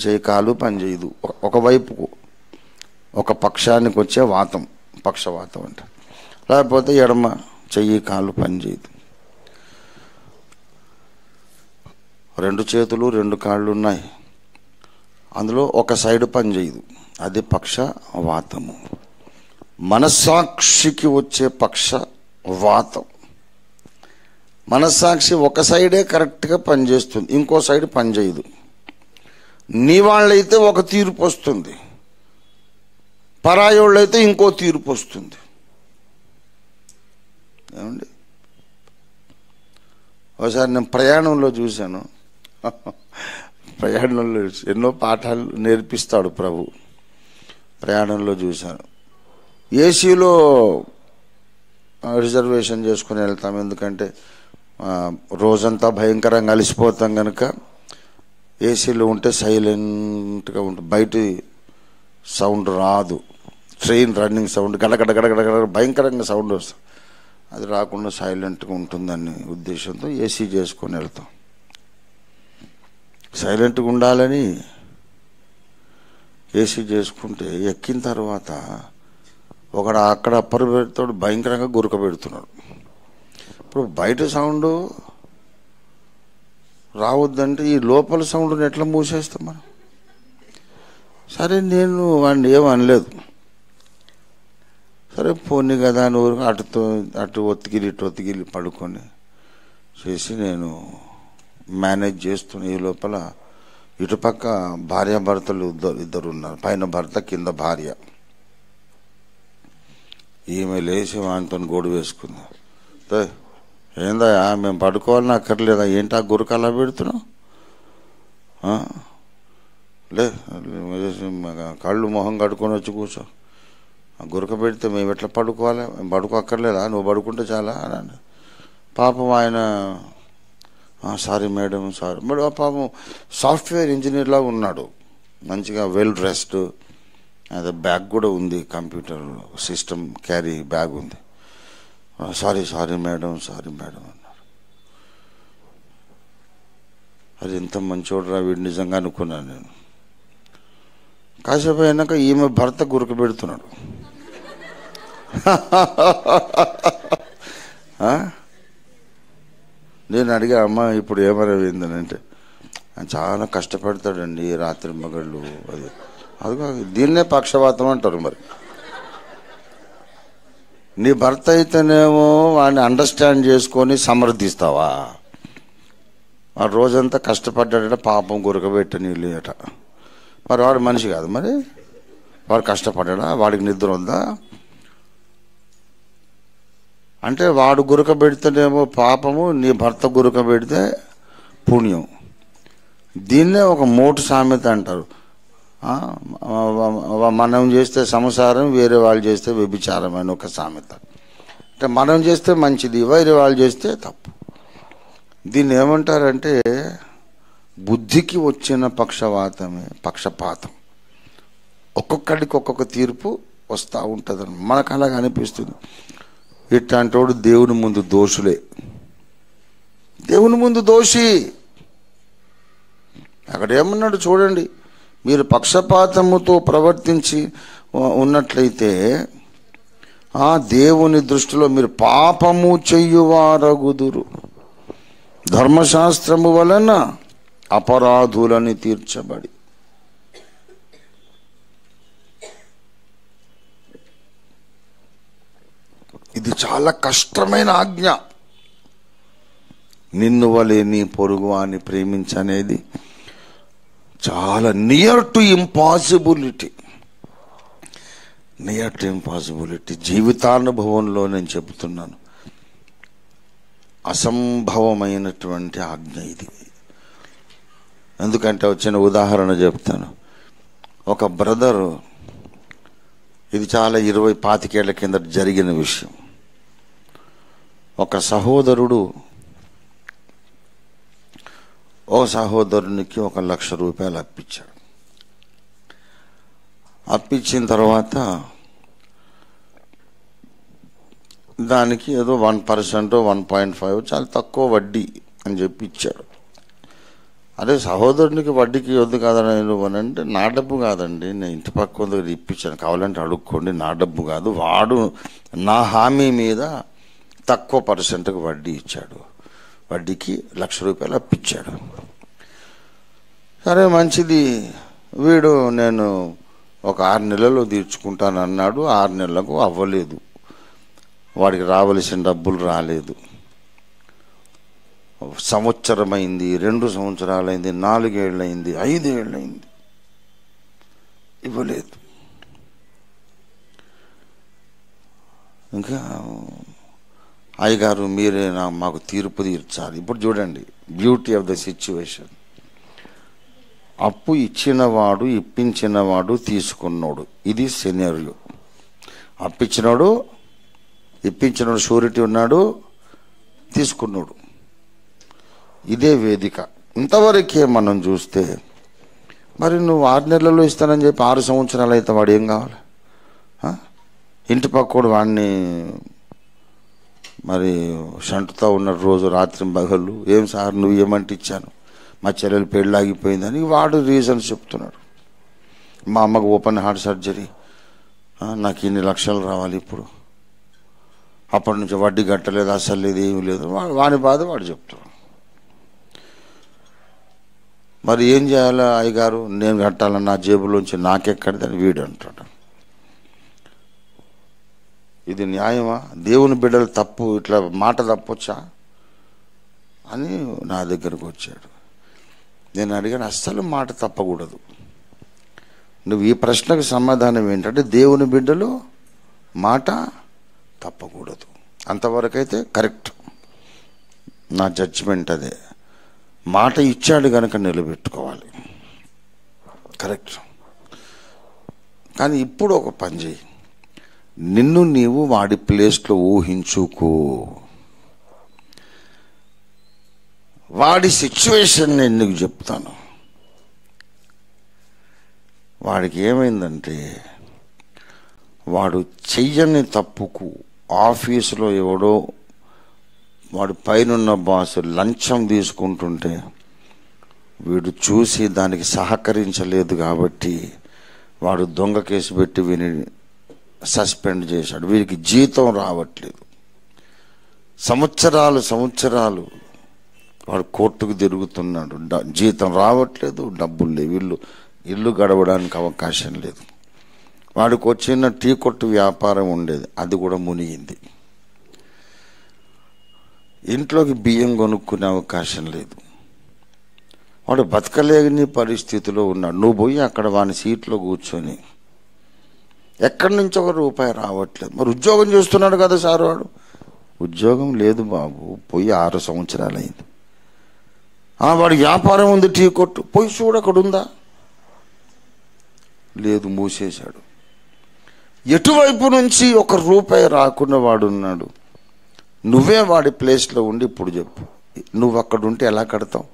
చెయ్యి కాలు పని చేయదు, ఒకవైపుకు ఒక పక్షానికి వచ్చే వాతం పక్షవాతం అంట. లేకపోతే ఎడమ చెయ్యి కాలు పని చేయదు. రెండు చేతులు రెండు కాళ్ళు ఉన్నాయి, అందులో ఒక సైడ్ పని చేయదు, అది పక్షవాతము. మనస్సాక్షికి వచ్చే పక్షవాతం. మనస్సాక్షి ఒక సైడే కరెక్ట్గా పనిచేస్తుంది, ఇంకో సైడ్ పనిచేయదు. నీ వాళ్ళైతే ఒక తీర్పు వస్తుంది, పరాయోళ్ళైతే ఇంకో తీర్పు వస్తుంది. ఏమండి, ఒకసారి నేను ప్రయాణంలో చూశాను. ప్రయాణంలో ఎన్నో పాఠాలు నేర్పిస్తాడు ప్రభు. ప్రయాణంలో చూశాను, ఏసీలో రిజర్వేషన్ చేసుకుని వెళ్తాం. ఎందుకంటే రోజంతా భయంకరంగా అలసిపోతాం కనుక ఏసీలో ఉంటే సైలెంట్గా ఉంటుంది, బయట సౌండ్ రాదు. ట్రైన్ రన్నింగ్ సౌండ్ గడగడ గడగడ గడ భయంకరంగా సౌండ్ వస్తుంది. అది రాకుండా సైలెంట్గా ఉంటుందనే ఉద్దేశంతో ఏసీ చేసుకొని వెళ్తాం. సైలెంట్గా ఉండాలని ఏసీ చేసుకుంటే ఎక్కిన తర్వాత ఒకడు అక్కడ అప్పర్ పెడతాడు, భయంకరంగా గురక పెడుతున్నాడు. ఇప్పుడు బయట సౌండ్ రావద్దంటే ఈ లోపల సౌండ్ని ఎట్లా మూసేస్తాం మనం? సరే నేను వాడిని ఏమనలేదు, సరే పోనీ కదా అని ఊరికి అటు ఒత్తిగిలి ఇటు ఒత్తిగిలి పడుకొని చేసి నేను మేనేజ్ చేస్తున్న ఈ లోపల ఇటుపక్క భార్యాభర్తలు ఇద్దరు ఉన్నారు. పైన భర్త, కింద భార్య. ఈమె లేచి వానితో గోడు వేసుకుంది. ఏందా మేము పడుకోవాలని అక్కర్లేదా, ఏంటి ఆ గురక అలా పెడుతున్నావు? లే కళ్ళు మొహం కడుక్కొని వచ్చి కూర్చో. గురక పెడితే మేము ఎట్లా పడుకోవాలి, మేము పడుకోక్కర్లేదా, నువ్వు పడుకుంటే చాలా అని. పాపం ఆయన సారీ మేడం, సారీ మేడం. పాపం సాఫ్ట్వేర్ ఇంజనీర్ లాగా ఉన్నాడు, మంచిగా వెల్ డ్రెస్డ్. అదే బ్యాగ్ కూడా ఉంది, కంప్యూటర్ సిస్టమ్ క్యారీ బ్యాగ్ ఉంది. సారీ మేడం, సారీ మేడం అన్నారు. అది ఎంత మంచోడురా వీడు నిజంగా అనుకున్నాను నేను. కాసేపు అయినాక ఈమె భర్త గురక పెడుతున్నాడు. నేను అడిగా, అమ్మ ఇప్పుడు ఏమరైందని అంటే, చాలా కష్టపడతాడండి రాత్రి మగళ్ళు. అది దీన్నే పక్షవాతం అంటారు. మరి నీ భర్త అయితేనేమో వాడిని అండర్స్టాండ్ చేసుకొని సమర్థిస్తావా? వాడు రోజంతా కష్టపడ్డాడట, పాపం గురకబెట్ట నీళ్ళు అట. మరి వాడు మనిషి కాదు, మరి వాడు కష్టపడ్డా, వాడికి నిద్ర ఉందా అంటే? వాడు గురక పెడితేనేమో పాపము, నీ భర్త గురక పెడితే పుణ్యం. దీన్నే ఒక మోటు సామెత అంటారు. మనం చేస్తే సంసారం, వేరే వాళ్ళు చేస్తే వ్యభిచారం అని ఒక సామెత. అంటే మనం చేస్తే మంచిది, వేరే వాళ్ళు చేస్తే తప్పు. దీన్ని ఏమంటారంటే బుద్ధికి వచ్చిన పక్షవాతమే పక్షపాతం. ఒక్కొక్కడికి ఒక్కొక్క తీర్పు వస్తూ ఉంటుంది. మనకు అలాగ అనిపిస్తుంది. ఇట్లాంటి వాడు దేవుని ముందు దోషులే, దేవుని ముందు దోషి. అక్కడ ఏమన్నాడు చూడండి, మీరు పక్షపాతముతో ప్రవర్తించి ఉన్నట్లయితే ఆ దేవుని దృష్టిలో మీరు పాపము చెయ్యువారగుదురు, ధర్మశాస్త్రము వలన అపరాధులని తీర్చబడి. ఇది చాలా కష్టమైన ఆజ్ఞ. నిన్ను వలె నీ పొరుగు అని ప్రేమించనేది చాలా near to impossibility. Near to impossibility జీవితానుభవంలో నేను చెబుతున్నాను. అసంభవమైనటువంటి ఆజ్ఞ ఇది. ఎందుకంటే వచ్చిన ఉదాహరణ చెప్తాను. ఒక బ్రదరు, ఇది చాలా 20-25 ఏళ్ల కింద జరిగిన విషయం. ఒక సహోదరుడు ఓ సహోదరునికి 1,00,000 రూపాయలు అప్పించాడు. అప్పించిన తర్వాత దానికి ఏదో 1% 1.5 చాలా తక్కువ వడ్డీ అని చెప్పి ఇచ్చాడు. అదే సహోదరునికి వడ్డీకి వద్దు కాదని అంటే, నా డబ్బు కాదండి, నేను ఇంటి పక్క దగ్గర ఇప్పించాను, కావాలంటే అడుక్కోండి, నా డబ్బు కాదు, వాడు నా హామీ మీద తక్కువ పర్సెంట్కి వడ్డీ ఇచ్చాడు, వడ్డీకి 1,00,000 రూపాయలు అప్పించాడు. సరే మంచిది. వీడు నేను ఒక 6 నెలల్లో తీర్చుకుంటాను అన్నాడు. 6 నెలలకు అవ్వలేదు, వాడికి రావలసిన డబ్బులు రాలేదు. సంవత్సరమైంది, 2 సంవత్సరాలైంది, 4 ఏళ్ళైంది, 5 ఏళ్ళైంది, ఇవ్వలేదు. ఇంకా అయ్యగారు మీరే మాకు తీర్పు తీర్చాలి. ఇప్పుడు చూడండి బ్యూటీ ఆఫ్ ద సిచ్యువేషన్. అప్పు ఇచ్చినవాడు, ఇప్పించినవాడు, తీసుకున్నాడు. ఇది సినారియో. అప్పించినాడు, ఇప్పించినాడు, షూరిటీ ఉన్నాడు, తీసుకున్నాడు. ఇదే వేదిక. ఇంతవరకే మనం చూస్తే, మరి నువ్వు 6 నెలల్లో ఇస్తానని చెప్పి 6 సంవత్సరాలు అయితే వాడు ఏం కావాలి? ఇంటి పక్కోడు వాడిని మరి షంటుతో ఉన్న రోజు రాత్రి పగళ్ళు, ఏం సార్ నువ్వు ఏమంటే ఇచ్చాను, మా చెల్లెలు పెళ్ళాగిపోయిందని వాడు రీజన్స్ చెప్తున్నాడు. మా అమ్మకు ఓపెన్ హార్ట్ సర్జరీ, నాకు ఇన్ని లక్షలు రావాలి ఇప్పుడు, అప్పటి నుంచి వడ్డీ కట్టలేదు, అసలు లేదు, ఏమీ లేదు. వాని బాధ వాడు చెప్తున్నాడు. మరి ఏం చేయాలా అయ్యగారు, నేను కట్టాలని నా జేబులోంచి నాకెక్కడిదని వీడు అంటాడు. ఇది న్యాయమా? దేవుని బిడ్డలు తప్పు, ఇట్లా మాట తప్పొచ్చా అని నా దగ్గరకు వచ్చాడు. నేను అడిగాను, అస్సలు మాట తప్పకూడదు. నువ్వు ఈ ప్రశ్నకు సమాధానం ఏంటంటే దేవుని బిడ్డలు మాట తప్పకూడదు. అంతవరకైతే కరెక్ట్, నా జడ్జిమెంట్ అదే. మాట ఇచ్చాడు కనుక నిలబెట్టుకోవాలి, కరెక్ట్. కానీ ఇప్పుడు ఒక పని చేయి, నిన్ను నీవు వాడి ప్లేస్లో ఊహించుకో. వాడి సిచ్యువేషన్ నేను నీకు చెప్తాను. వాడికి ఏమైందంటే, వాడు చెయ్యని తప్పుకు ఆఫీసులో ఎవడో వాడు పైనున్న బాస్ లంచం తీసుకుంటుంటే వీడు చూసి దానికి సహకరించలేదు కాబట్టి వాడు దొంగ కేసు పెట్టి వీని సస్పెండ్ చేశాడు. వీరికి జీతం రావట్లేదు. సంవత్సరాలు వాడు కోర్టుకు తిరుగుతున్నాడు. జీతం రావట్లేదు, డబ్బులు లేవు, ఇల్లు గడవడానికి అవకాశం లేదు. వాడికి వచ్చిన టీ కొట్టు వ్యాపారం ఉండేది, అది కూడా మునిగింది. ఇంట్లోకి బియ్యం కొనుక్కునే అవకాశం లేదు. వాడు బతకలేని పరిస్థితిలో ఉన్నాడు. నువ్వు పోయి అక్కడ వాని సీట్లో కూర్చొని ఎక్కడి నుంచి ఒక రూపాయి రావట్లేదు. మరి ఉద్యోగం చేస్తున్నాడు కదా సార్. వాడు ఉద్యోగం లేదు బాబు, పోయి 6 సంవత్సరాలు అయింది. వాడి వ్యాపారం ఉంది, టీ కొట్టు, పోయి చూడు అక్కడ ఉందా, లేదు, మూసేశాడు. ఎటువైపు నుంచి ఒక రూపాయి రాకుండా వాడున్నాడు. నువ్వే వాడి ప్లేస్లో ఉండి ఇప్పుడు చెప్పు, నువ్వు అక్కడ ఉంటే ఎలా కడతావు?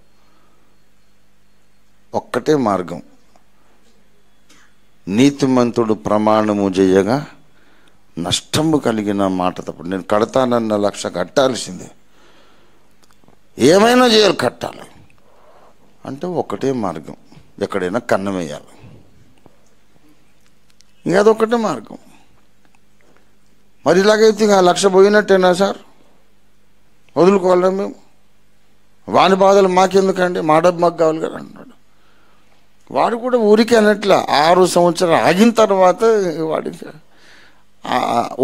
ఒక్కటే మార్గం, నీతిమంతుడు ప్రమాణము చేయగా నష్టము కలిగిన మాట తప్ప. నేను కడతానన్న 1,00,000 కట్టాల్సిందే, ఏమైనా చేయాలి, కట్టాలి అంటే ఒకటే మార్గం, ఎక్కడైనా కన్నం వేయాలి. ఇంకా అదొక్కటే మార్గం. మరి ఇలాగైతే ఇంకా 1,00,000 పోయినట్టేనా సార్? వదులుకోవాలా మేము? వాని బాధలు మాకెందుకండి, మా డబ్బు మాకు కావాలి కదా అన్నాడు. వాడు కూడా ఊరికే అన్నట్ల 6 సంవత్సరాలు ఆగిన తర్వాత వాడికి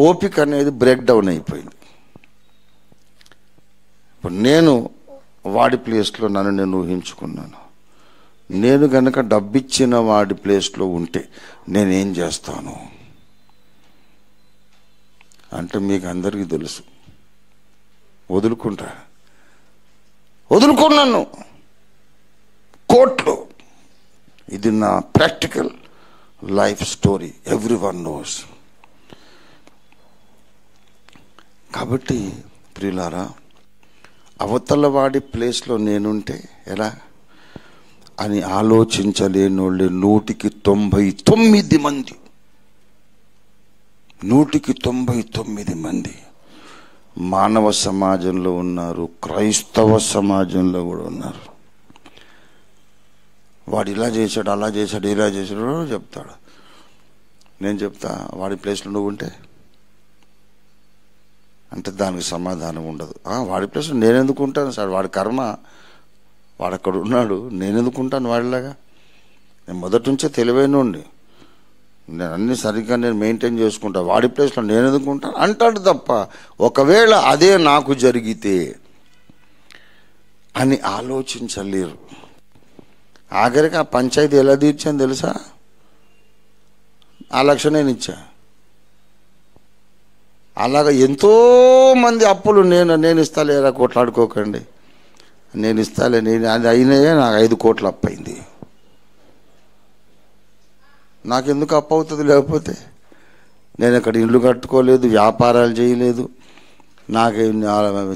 ఓపిక అనేది బ్రేక్ డౌన్ అయిపోయింది. ఇప్పుడు నేను వాడి ప్లేస్లో నేను ఊహించుకున్నాను. నేను గనక డబ్బిచ్చిన వాడి ప్లేస్లో ఉంటే నేనేం చేస్తాను అంటే మీకు అందరికీ తెలుసు. వదులుకున్నాను కోర్టులో. ఇది నా practical life story, everyone knows. కాబట్టి ప్రియులారా, అవతల వాడి ప్లేస్లో నేనుంటే ఎలా అని ఆలోచించలేని వాళ్ళు 199 మంది, 199 మంది మానవ సమాజంలో ఉన్నారు, క్రైస్తవ సమాజంలో కూడా ఉన్నారు. వాడు ఇలా చేశాడు, అలా చేశాడు, ఇలా చేశాడు చెప్తాడు. నేను చెప్తా, వాడి ప్లేస్లో నువ్వు ఉంటే అంటే దానికి సమాధానం ఉండదు. వాడి ప్లేస్లో నేను ఎందుకు ఉంటాను సార్, వాడి కర్మ, వాడు అక్కడ ఉన్నాడు, నేను ఎందుకు ఉంటాను వాడిలాగా? నేను మొదటి నుంచే తెలివైనండి, నేను అన్ని సరిగ్గా నేను మెయింటైన్ చేసుకుంటా, వాడి ప్లేస్లో నేను ఎందుకు ఉంటాను అంటాడు తప్ప, ఒకవేళ అదే నాకు జరిగితే అని ఆలోచించలేరు. ఆఖరికి ఆ పంచాయతీ ఎలా తీర్చాను తెలుసా? 1,00,000 నేను ఇచ్చా. అలాగా ఎంతోమంది అప్పులు నేను ఇస్తాలేరా, కొట్లాడుకోకండి, నేను ఇస్తాలే, నేను అది అయినాయే నాకు 5 కోట్ల అప్పు అయింది. నాకెందుకు అప్పు అవుతుంది? లేకపోతే నేను అక్కడ ఇల్లు కట్టుకోలేదు, వ్యాపారాలు చేయలేదు, నాకు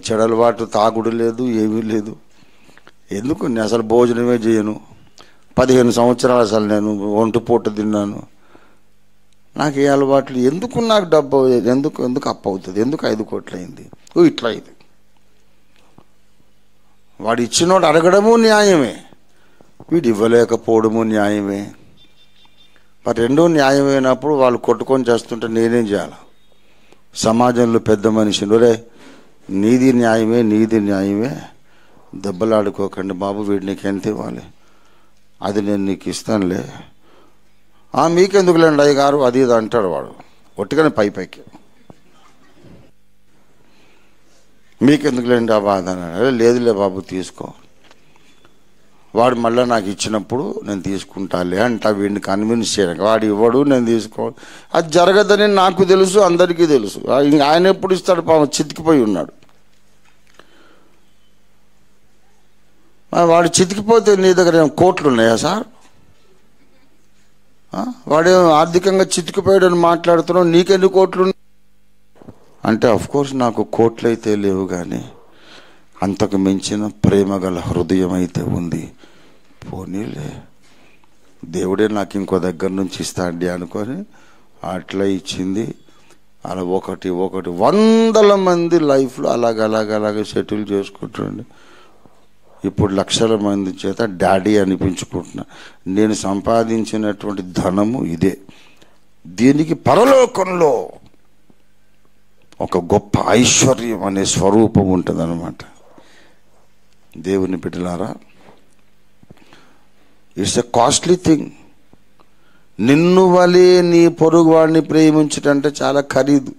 చెడలవాటు తాగుడు లేదు, ఏమీ లేదు. ఎందుకు? నేను అసలు భోజనమే చేయను, 15 సంవత్సరాలు అసలు నేను ఒంటి పూట తిన్నాను. నాకు ఏ అలవాట్లు ఎందుకు? నాకు డబ్బు ఎందుకు అప్పు అవుతుంది? ఎందుకు 5 కోట్లు అయింది? ఇట్లా అయింది. వాడు ఇచ్చినోడు అడగడము న్యాయమే, వీడు ఇవ్వలేకపోవడము న్యాయమే. మరి రెండో న్యాయమైనప్పుడు వాళ్ళు కొట్టుకొని చేస్తుంటే నేనేం చేయాలి? సమాజంలో పెద్ద మనిషిని, ఒరే నీది న్యాయమే, దెబ్బలాడుకోకండి బాబు, వీడు నీకు ఎంత ఇవ్వాలి, అది నేను నీకు ఇస్తానులే, మీకెందుకులేండి అయ్య గారు అది ఇది అంటాడు వాడు ఒట్టిగానే పైకి. మీకెందుకులేండి ఆ బాధ అన్నాడు. లేదులే బాబు తీసుకో, వాడు మళ్ళీ నాకు ఇచ్చినప్పుడు నేను తీసుకుంటాలే అంట. వీడిని కన్విన్స్ చేయడానికి వాడు ఇవ్వడు, నేను తీసుకోవాలి. అది జరగదని నాకు తెలుసు, అందరికీ తెలుసు. ఆయన ఎప్పుడు ఇస్తాడు? పాపం చితికిపోయి ఉన్నాడు. వాడు చితికిపోతే నీ దగ్గర ఏం కోట్లు ఉన్నాయా సార్? వాడేమో ఆర్థికంగా చితికిపోయాడని మాట్లాడుతున్నావు, నీకెన్ని కోట్లు అంటే కోర్స్ నాకు కోట్లు అయితే లేవు, కానీ అంతకు మించిన ప్రేమ గల హృదయం అయితే ఉంది. పోనీలే దేవుడే నాకు ఇంకో దగ్గర నుంచి ఇస్తాండి అనుకొని అట్లా ఇచ్చింది. అలా ఒకటి 100 మంది లైఫ్లో అలాగ సెటిల్ చేసుకుంటుండే. ఇప్పుడు లక్షల మంది చేత డాడీ అనిపించుకుంటున్నా. నేను సంపాదించినటువంటి ధనము ఇదే. దీనికి పరలోకంలో ఒక గొప్ప ఐశ్వర్యం అనే స్వరూపం ఉంటుంది అన్నమాట. దేవుని బిడ్డలారా, ఇట్స్ ఎ కాస్ట్లీ థింగ్. నిన్ను వలే నీ పొరుగు వాడిని ప్రేమించటంటే చాలా ఖరీదు,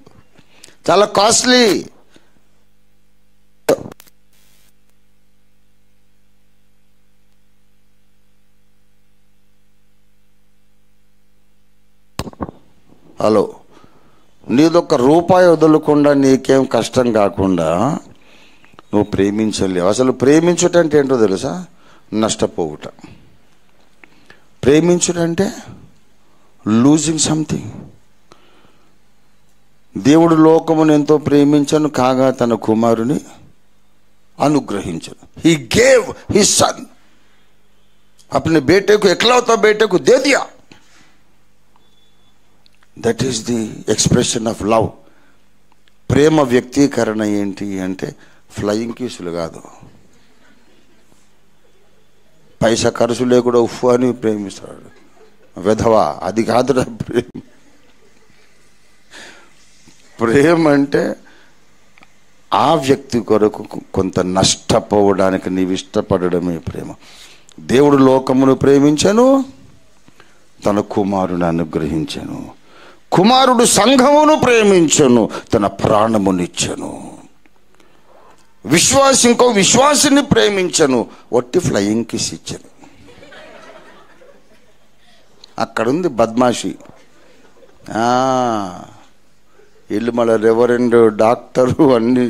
చాలా కాస్ట్లీ. హలో, నీదొక్క రూపాయి వదలకుండా నీకేం కష్టం కాకుండా నువ్వు ప్రేమించలేవు. అసలు ప్రేమించుటంటే ఏంటో తెలుసా? నష్టపోవుట. ప్రేమించుటంటే లూజింగ్ సంథింగ్. దేవుడు లోకమును ఎంతో ప్రేమించను, కాగా తన కుమారుని అనుగ్రహించను. హీ గేవ్ హిస్ సన్ अपने बेटे को, इकलौता बेटे को दे दिया. That is the expression of love. ప్రేమ వ్యక్తీకరణ ఏంటి అంటే ఫ్లయింగ్ కిస్సులు కాదు, పైసా ఖర్చు లేకుండా ఉఫ్ అని ప్రేమిస్తాడు విధవా, అది కాదురా ప్రేమ. ప్రేమ అంటే ఆ వ్యక్తి కొరకు కొంత నష్టపోవడానికి నీవు ఇష్టపడడమే ప్రేమ. దేవుడు లోకమును ప్రేమించెను, తన కుమారుని అనుగ్రహించెను. కుమారుడు సంఘమును ప్రేమించెను, తన ప్రాణమునిచ్చెను. విశ్వాసి ఇంకో విశ్వాసిని ప్రేమించెను, ఒట్టి ఫ్లయింగ్ కిస్ ఇచ్చెను. అక్కడుంది బద్మాషి. వీళ్ళు మళ్ళీ రెవరెండ్, డాక్టరు అన్ని.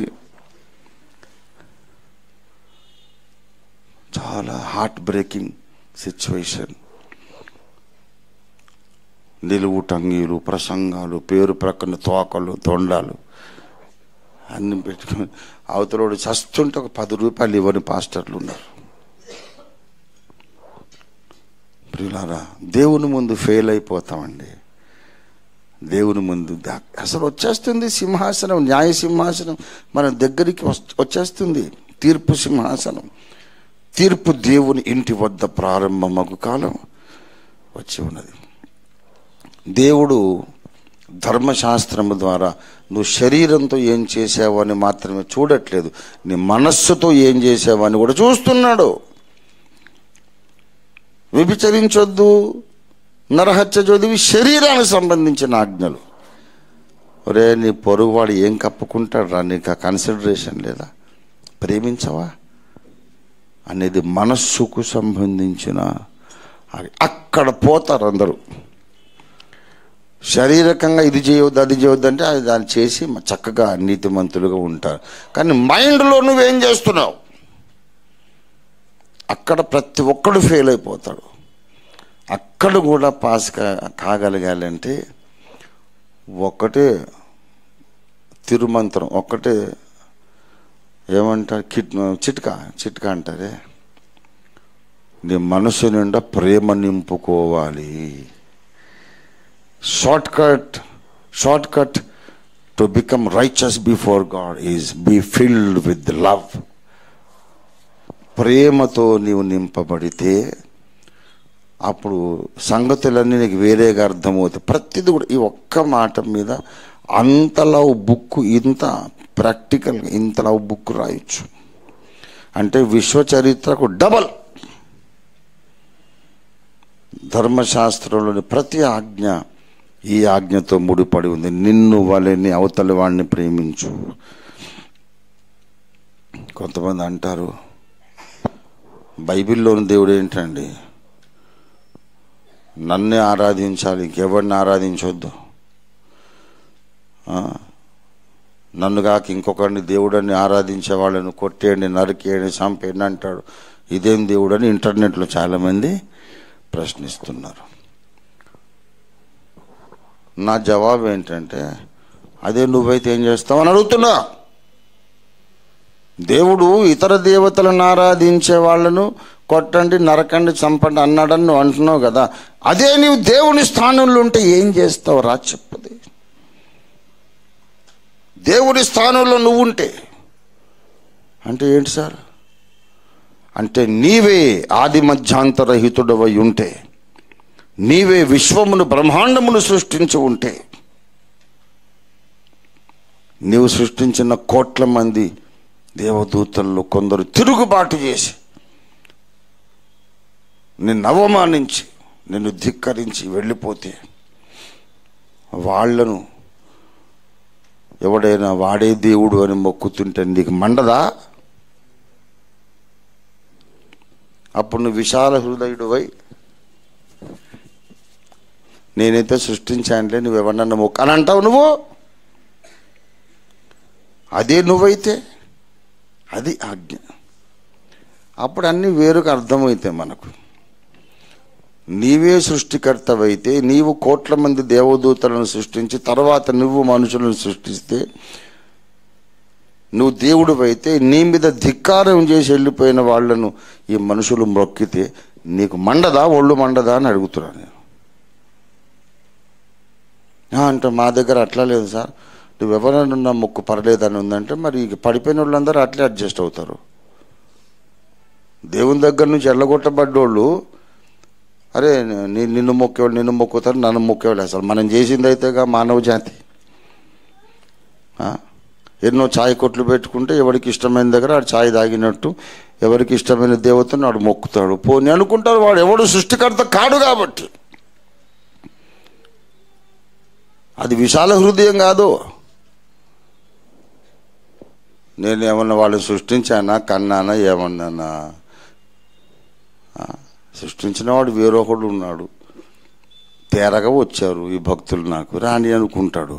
చాలా హార్ట్ బ్రేకింగ్ సిచ్యువేషన్. నిలువు టంగీలు, ప్రసంగాలు, పేరు ప్రక్కన తోకలు, తొండాలు అన్ని పెట్టుకుని అవతలోడు చస్తుంటే ఒక 10 రూపాయలు ఇవ్వని పాస్టర్లు ఉన్నారు. ప్రియులారా, దేవుని ముందు ఫెయిల్ అయిపోతామండి. దేవుని ముందు అసలు వచ్చేస్తుంది సింహాసనం, న్యాయ సింహాసనం మన దగ్గరికి వచ్చేస్తుంది. తీర్పు సింహాసనం, తీర్పు దేవుని ఇంటి వద్ద ప్రారంభమగు కాలం వచ్చి ఉన్నది. దేవుడు ధర్మశాస్త్రము ద్వారా నువ్వు శరీరంతో ఏం చేసావు అని మాత్రమే చూడట్లేదు, నీ మనస్సుతో ఏం చేసావు అని కూడా చూస్తున్నాడు. వ్యభిచరించొద్దు, నరహత్య చదివి శరీరానికి సంబంధించిన ఆజ్ఞలు. ఒరే, నీ పొరుగువాడు ఏం కప్పుకుంటాడు రా, నీకు ఆ కన్సిడరేషన్ లేదా? ప్రేమించవా అనేది మనస్సుకు సంబంధించిన. అక్కడ పోతారు అందరూ. శారీరకంగా ఇది చేయవద్దు, అది చేయవద్దు అంటే అది దాన్ని చేసి చక్కగా నీతిమంతులుగా ఉంటారు. కానీ మైండ్లో నువ్వేం చేస్తున్నావు, అక్కడ ప్రతి ఒక్కడు ఫెయిల్ అయిపోతాడు. అక్కడ కూడా పాస్ కాగలగాలంటే ఒకటే తిరుమంత్రం, ఒక్కటే ఏమంటారు, చిట్కా అంటారే, నీ మనసు నిండా ప్రేమ నింపుకోవాలి. Short cut to become riches before God is be filled with love. ప్రేమతో నీవు నింపబడితే అప్పుడు సంగతులన్నీ నీకు వేరేగా అర్థమవుతాయి. ప్రతిదీ కూడా ఈ ఒక్క మాట మీద అంతలా బుక్, ఇంత ప్రాక్టికల్గా ఇంతలా బుక్ రాయొచ్చు. అంటే విశ్వ చరిత్రకు డబల్. ధర్మశాస్త్రంలోని ప్రతి ఆజ్ఞ ఈ ఆజ్ఞతో ముడిపడి ఉంది. నిన్ను వలెని అవతలి వాడిని ప్రేమించు. కొంతమంది అంటారు బైబిల్లోని దేవుడు ఏంటండి, నన్నే ఆరాధించాలి, ఇంకెవరిని ఆరాధించొద్దు, నన్ను కాక ఇంకొకరిని దేవుడని ఆరాధించే వాళ్ళని కొట్టేయండి, నరికేయండి, చంపేయండి అంటాడు. ఇదేం దేవుడు అని ఇంటర్నెట్లో చాలామంది ప్రశ్నిస్తున్నారు. నా జవాబు ఏంటంటే, అదే నువ్వైతే ఏం చేస్తావు అని అడుగుతున్నా. దేవుడు ఇతర దేవతలను ఆరాధించే వాళ్ళను కొట్టండి, నరకండి, చంపండి అన్నాడని నువ్వు అంటున్నావు కదా. అదే నీవు దేవుని స్థానంలో ఉంటే ఏం చేస్తావు రా చెప్పది. దేవుని స్థానంలో నువ్వు ఉంటే అంటే ఏంటి సార్ అంటే, నీవే ఆది మధ్యాంతరహితుడవై ఉంటే, నీవే విశ్వమును బ్రహ్మాండమును సృష్టించి ఉంటే, నీవు సృష్టించిన కోట్ల మంది దేవదూతల్లో కొందరు తిరుగుబాటు చేసి నిన్ను అవమానించి నిన్ను ధిక్కరించి వెళ్ళిపోతే, వాళ్లను ఎవడైనా వాడే దేవుడు అని మొక్కుతుంటే నీకు మండదా? అప్పుడు నువ్వు విశాల హృదయుడువై, నేనైతే సృష్టించానులే, నువ్వెవరన్నా మొక్కు అని అంటావు నువ్వు. అదే నువ్వైతే అది ఆజ్ఞ. అప్పుడు అన్నీ వేరుగా అర్థమవుతాయి మనకు. నీవే సృష్టికర్తవైతే, నీవు కోట్ల మంది దేవదూతలను సృష్టించి తర్వాత నువ్వు మనుషులను సృష్టిస్తే, నువ్వు దేవుడు అయితే నీ మీద ధిక్కారం చేసి వెళ్ళిపోయిన వాళ్లను ఈ మనుషులు మొక్కితే నీకు మండదా, ఒళ్ళు మండదా అని అడుగుతున్నాను నేను. అంటే మా దగ్గర అట్లా లేదు సార్, నువ్వెవరైనా మొక్కు పర్లేదని ఉందంటే మరి పడిపోయిన వాళ్ళందరూ అట్లే అడ్జస్ట్ అవుతారు. దేవుని దగ్గర నుంచి ఎల్లగొట్టబడ్డోళ్ళు, అరే నిన్ను మొక్కేవాళ్ళు నిన్ను మొక్కుతారు, నన్ను మొక్కేవాళ్ళు. అసలు మనం చేసింది అయితేగా మానవ జాతి. ఎన్నో ఛాయ్ కొట్లు పెట్టుకుంటే ఎవరికి ఇష్టమైన దగ్గర ఆడు ఛాయ్ తాగినట్టు ఎవరికి ఇష్టమైన దేవతను వాడు మొక్కుతాడు. పోనీ అనుకుంటారు, వాడు ఎవడు సృష్టికర్త కాడు కాబట్టి. అది విశాల హృదయం కాదు. నేను ఏమన్నా వాళ్ళు సృష్టించానా, కన్నానా, ఏమన్నానా? సృష్టించిన వాడు వేరొకడు ఉన్నాడు. తేరగా వచ్చారు ఈ భక్తులు, నాకు రాని అనుకుంటాడు.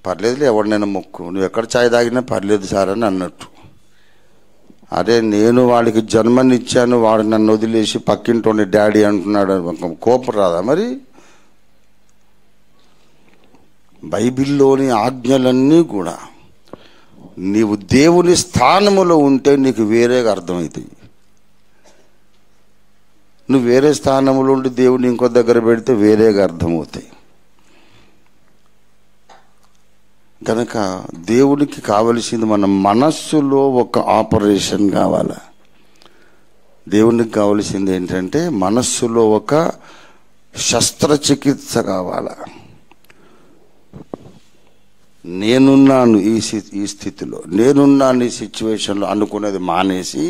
పర్లేదులే, ఎవరినైనా మొక్కు, నువ్వు ఎక్కడ ఛాయ్ తాగినా పర్లేదు సార్ అని అన్నట్టు. అరే నేను వాడికి జన్మనిచ్చాను, వాడు నన్ను వదిలేసి పక్కింటోని డాడీ అంటున్నాడు, కోపం రాదా మరి? బైబిల్లోని ఆజ్ఞలన్నీ కూడా నీవు దేవుని స్థానములో ఉంటే నీకు వేరేగా అర్థమవుతాయి. నువ్వు వేరే స్థానంలో ఉండి దేవుని ఇంకో దగ్గర పెడితే వేరేగా అర్థమవుతాయి. కనుక దేవునికి కావలసింది మన మనస్సులో ఒక ఆపరేషన్ కావాలా. దేవునికి కావలసింది ఏంటంటే మనస్సులో ఒక శస్త్రచికిత్స కావాలా. నేనున్నాను ఈ స్థితిలో, నేనున్నాను ఈ సిచ్యువేషన్లో అనుకునేది మానేసి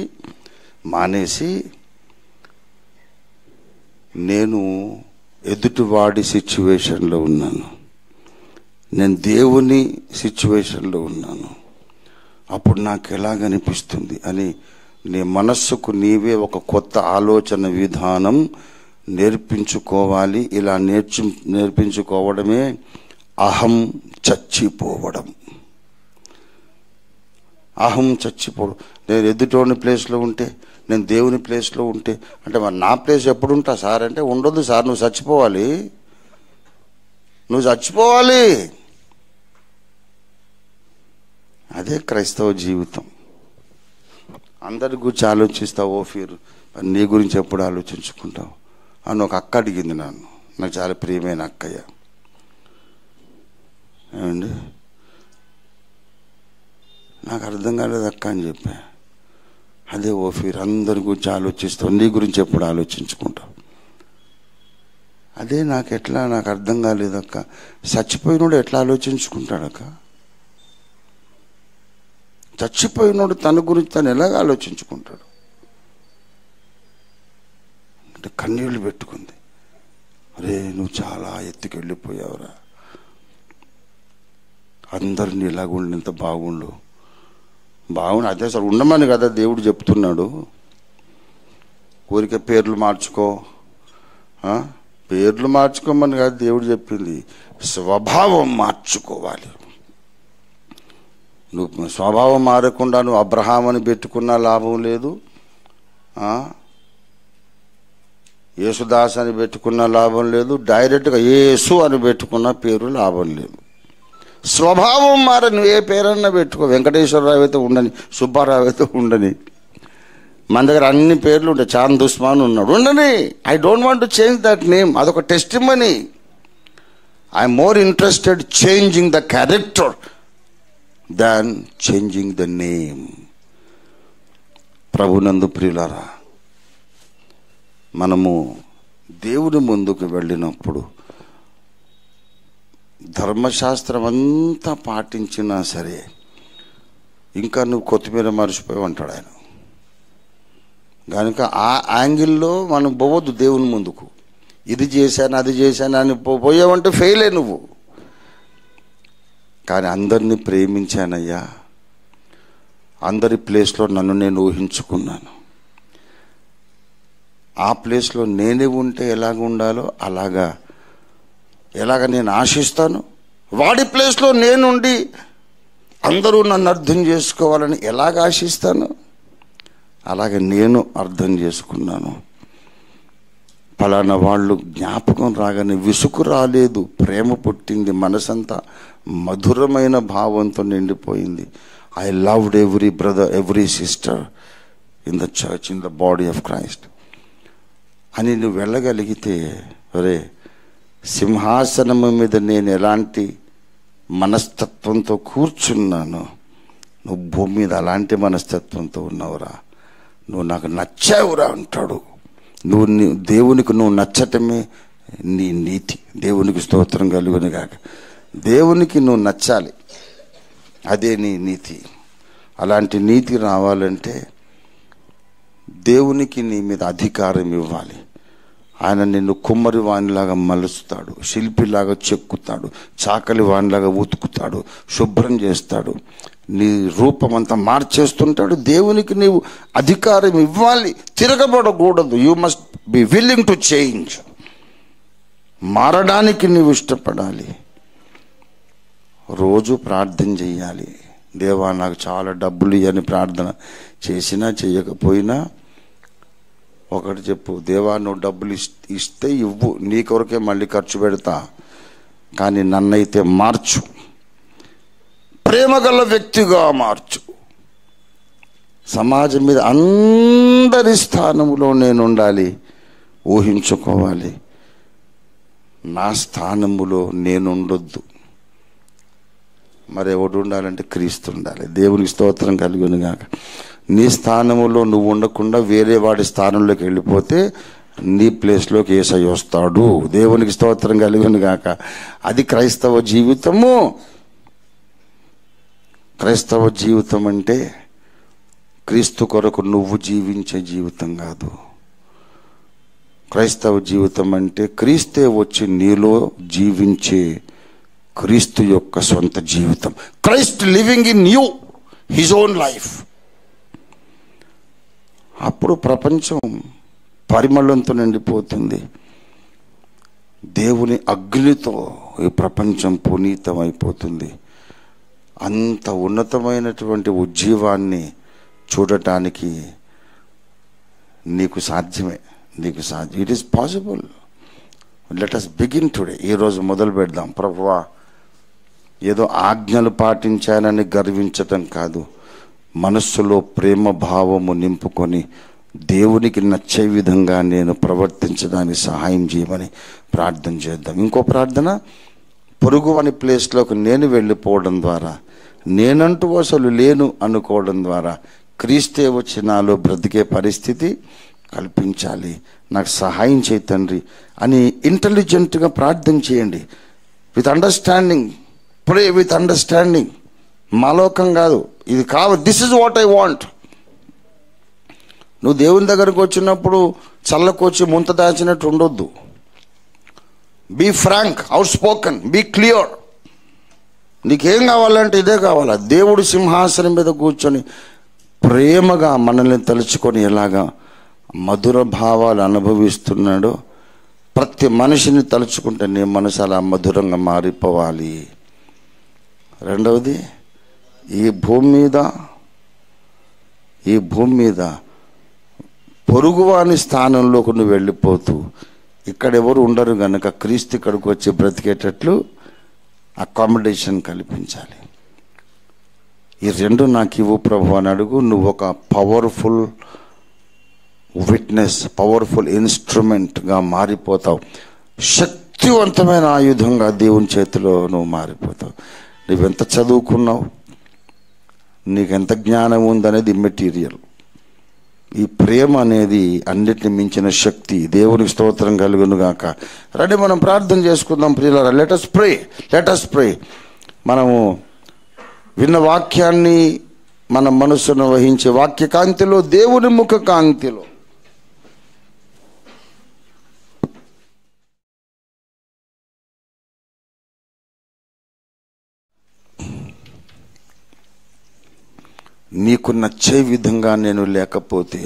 నేను ఎదుటివాడి సిచ్యువేషన్లో ఉన్నాను, నేను దేవుని సిచ్యువేషన్లో ఉన్నాను, అప్పుడు నాకు ఎలాగనిపిస్తుంది అని నీ మనస్సుకు నీవే ఒక కొత్త ఆలోచన విధానం నేర్పించుకోవాలి. ఇలా నేర్పించుకోవడమే అహం చచ్చిపోవడం. అహం చచ్చిపోవడం. నేను ఎదుటోని ప్లేస్లో ఉంటే, నేను దేవుని ప్లేస్లో ఉంటే, అంటే మరి నా ప్లేస్ ఎప్పుడు ఉంటా సార్ అంటే, ఉండదు సార్, నువ్వు చచ్చిపోవాలి, నువ్వు చచ్చిపోవాలి. అదే క్రైస్తవ జీవితం. అందరి గురించి ఆలోచిస్తావు, ఓఫీర్ నీ గురించి ఎప్పుడు ఆలోచించుకుంటావు అని ఒక అక్క అడిగింది నన్ను. నాకు చాలా ప్రియమైన అక్కయ్య. ఏమండి, నాకు అర్థం కాలేదు అక్క అని చెప్పా. అదే ఓఫీర్ అందరి గురించి ఆలోచిస్తావు, నీ గురించి ఎప్పుడు ఆలోచించుకుంటావు. అదే నాకు అర్థం కాలేదక్క. చచ్చిపోయినోడు ఎట్లా ఆలోచించుకుంటాడక్క? చచ్చిపోయినోడు తన గురించి తను ఎలాగ ఆలోచించుకుంటాడు అంటే కన్నీళ్లు పెట్టుకుంది. అరే నువ్వు చాలా ఎత్తుకెళ్ళిపోయావురా, అందరినీ ఇలాగుండి ఎంత బాగుండు. అదే సార్ ఉండమని కదా దేవుడు చెప్తున్నాడు. ఊరికే పేర్లు మార్చుకోమని కాదు దేవుడు చెప్పింది, స్వభావం మార్చుకోవాలి. నువ్వు స్వభావం మారకుండా నువ్వు అబ్రహాం అని పెట్టుకున్నా లాభం లేదు, యేసుదాస్ అని పెట్టుకున్న లాభం లేదు, డైరెక్ట్గా యేసు అని పెట్టుకున్న పేరు లాభం లేదు. స్వభావం మార, నువ్వు ఏ పేరన్నా పెట్టుకో, వెంకటేశ్వరరావు అయితే ఉండని, సుబ్బారావు అయితే ఉండని, మన దగ్గర అన్ని పేర్లు ఉంటాయి, చాంద్ ఉస్మాన్ ఉన్నాడు ఉండని. I don't want to change that name. అదొక testimony. I'm more interested changing the character than changing the name. ప్రభునందు ప్రియులారా, మనము దేవుని ముందుకు వెళ్ళినప్పుడు ధర్మశాస్త్రం అంతా పాటించినా సరే ఇంకా నువ్వు కొత్తిమీర మర్చిపోయి అంటాడు ఆయన. కనుక ఆ యాంగిల్లో మనం పోవద్దు దేవుని ముందుకు. ఇది చేశాను అది చేశాను అని పోయావంటే ఫెయిలే నువ్వు. కానీ అందరినీ ప్రేమించానయ్యా, అందరి ప్లేస్లో నన్ను నేను ఊహించుకున్నాను. ఆ ప్లేస్లో నేనే ఉంటే ఎలాగ ఉండాలో ఎలాగ నేను ఆశిస్తాను, వాడి ప్లేస్లో నేనుండి అందరూ నన్ను అర్థం చేసుకోవాలని ఎలాగ ఆశిస్తాను, అలాగే నేను అర్థం చేసుకున్నాను. ఫలానా వాళ్ళు జ్ఞాపకం రాగానే విసుగు రాలేదు, ప్రేమ పుట్టింది, మనసంతా మధురమైన భావంతో నిండిపోయింది. I loved every brother, every sister in the church, in the body of Christ అని నువ్వు వెళ్ళగలిగితే, ఒరే సింహాసనము మీద నేను ఎలాంటి మనస్తత్వంతో కూర్చున్నాను, నువ్వు భూమి మీద అలాంటి మనస్తత్వంతో ఉన్నావురా, నువ్వు నాకు నచ్చావురా అంటాడు. దేవునికి నువ్వు నచ్చటమే నీ నీతి. దేవునికి స్తోత్రం కలుగును గాక. దేవునికి నువ్వు నచ్చాలి, అదే నీ నీతి. అలాంటి నీతి రావాలంటే దేవునికి నీ మీద అధికారం ఇవ్వాలి. ఆయన నిన్ను కుమ్మరి వానిలాగా మలుస్తాడు, శిల్పిలాగా చెక్కుతాడు, చాకలి వానిలాగా ఉతుకుతాడు, శుభ్రం చేస్తాడు, నీ రూపం అంతా మార్చేస్తుంటాడు. దేవునికి నీవు అధికారం ఇవ్వాలి, తిరగబడకూడదు. You must be willing to change. మారడానికి నీవు ఇష్టపడాలి. రోజు ప్రార్థన చెయ్యాలి. దేవా నాకు చాలా డబ్బులు ఇవ్వని ప్రార్థన చేసినా చేయకపోయినా ఒకటి చెప్పు, దేవా నువ్వు డబ్బులు ఇస్తే ఇవ్వు, నీ కొరకే మళ్ళీ ఖర్చు పెడతా, కానీ నన్నైతే మార్చు, ప్రేమగల వ్యక్తిగా మార్చు. సమాజం మీద అందరి స్థానంలో నేను ఉండాలి, ఊహించుకోవాలి. నా స్థానములో నేను ఉండొద్దు. మరి ఎవడు ఉండాలంటే క్రీస్తు ఉండాలి. దేవునికి స్తోత్రం కలుగును గాక. నీ స్థానములో నువ్వు ఉండకుండా వేరే వాడి స్థానంలోకి వెళ్ళిపోతే నీ ప్లేస్లోకి యేసయ్య వస్తాడు. దేవునికి స్తోత్రం కలుగును గాక. అది క్రైస్తవ జీవితము. క్రైస్తవ జీవితం అంటే క్రీస్తు కొరకు నువ్వు జీవించే జీవితం కాదు. క్రైస్తవ జీవితం అంటే క్రీస్తే వచ్చి నీలో జీవించే క్రీస్తు యొక్క సొంత జీవితం. Christ living in you, his own life. అప్పుడు ప్రపంచం పరిమళంతో నిండిపోతుంది. దేవుని అగ్నితో ఈ ప్రపంచం పునీతమైపోతుంది. అంత ఉన్నతమైనటువంటి ఉజ్జీవాన్ని చూడటానికి నీకు సాధ్యమే. It is possible. Let us begin today. ఈరోజు మొదలు పెడదాం. ప్రభువా, ఏదో ఆజ్ఞలు పాటించానని గర్వించటం కాదు, మనస్సులో ప్రేమ భావము నింపుకొని దేవునికి నచ్చే విధంగా నేను ప్రవర్తించడానికి సహాయం చేయమని ప్రార్థన చేద్దాం. ఇంకో ప్రార్థన, పొరుగు అని ప్లేస్లోకి నేను వెళ్ళిపోవడం ద్వారా, నేనంటూ అసలు లేను అనుకోవడం ద్వారా క్రీస్తే వచ్చి నాలో బ్రతికే పరిస్థితి కల్పించాలి, నాకు సహాయం చేయి తండ్రి అని ఇంటెలిజెంట్గా ప్రార్థన చేయండి. With understanding, pray with understanding. మాలోకం కాదు, ఇది కావాలి, this is what I want. నువ్వు దేవుని దగ్గరకు వచ్చినప్పుడు చల్లకొచ్చి ముంత దాచినట్టు ఉండొద్దు. Be frank, outspoken, be clear. నీకేం కావాలంటే ఇదే కావాలా. దేవుడు సింహాసనం మీద కూర్చొని ప్రేమగా మనల్ని తలుచుకొని ఎలాగా మధుర భావాలు అనుభవిస్తున్నాడో ప్రతి మనిషిని తలుచుకుంటే నీ మనసు అలా మధురంగా మారిపోవాలి. రెండవది, ఈ భూమి మీద పొరుగువాని స్థానంలోకి నువ్వు వెళ్ళిపోతూ ఇక్కడెవరు ఉండరు గనక క్రీస్తు ఇక్కడికి వచ్చి బ్రతికేటట్లు అకామిడేషన్ కల్పించాలి. ఈ రెండు నాకు ఇవ్వు ప్రభు అని అడుగు. నువ్వు ఒక పవర్ఫుల్ విట్నెస్, పవర్ఫుల్ ఇన్స్ట్రుమెంట్గా మారిపోతావు. శక్తివంతమైన ఆయుధంగా దేవుని చేతిలో నువ్వు మారిపోతావు. నువ్వెంత చదువుకున్నావు, నీకెంత జ్ఞానం ఉందనేది ఇమ్మెటీరియల్. ఈ ప్రేమ అనేది అన్నిటిని మించిన శక్తి. దేవునికి స్తోత్రం కలుగును గాక. రండి మనం ప్రార్థన చేసుకుందాం ప్రియులారా. Let us pray. మనము విన్న వాక్యాన్ని మన మనసును వహించే వాక్య కాంతిలో, దేవుని ముఖ కాంతిలో నీకు నచ్చే విధంగా నేను లేకపోతే,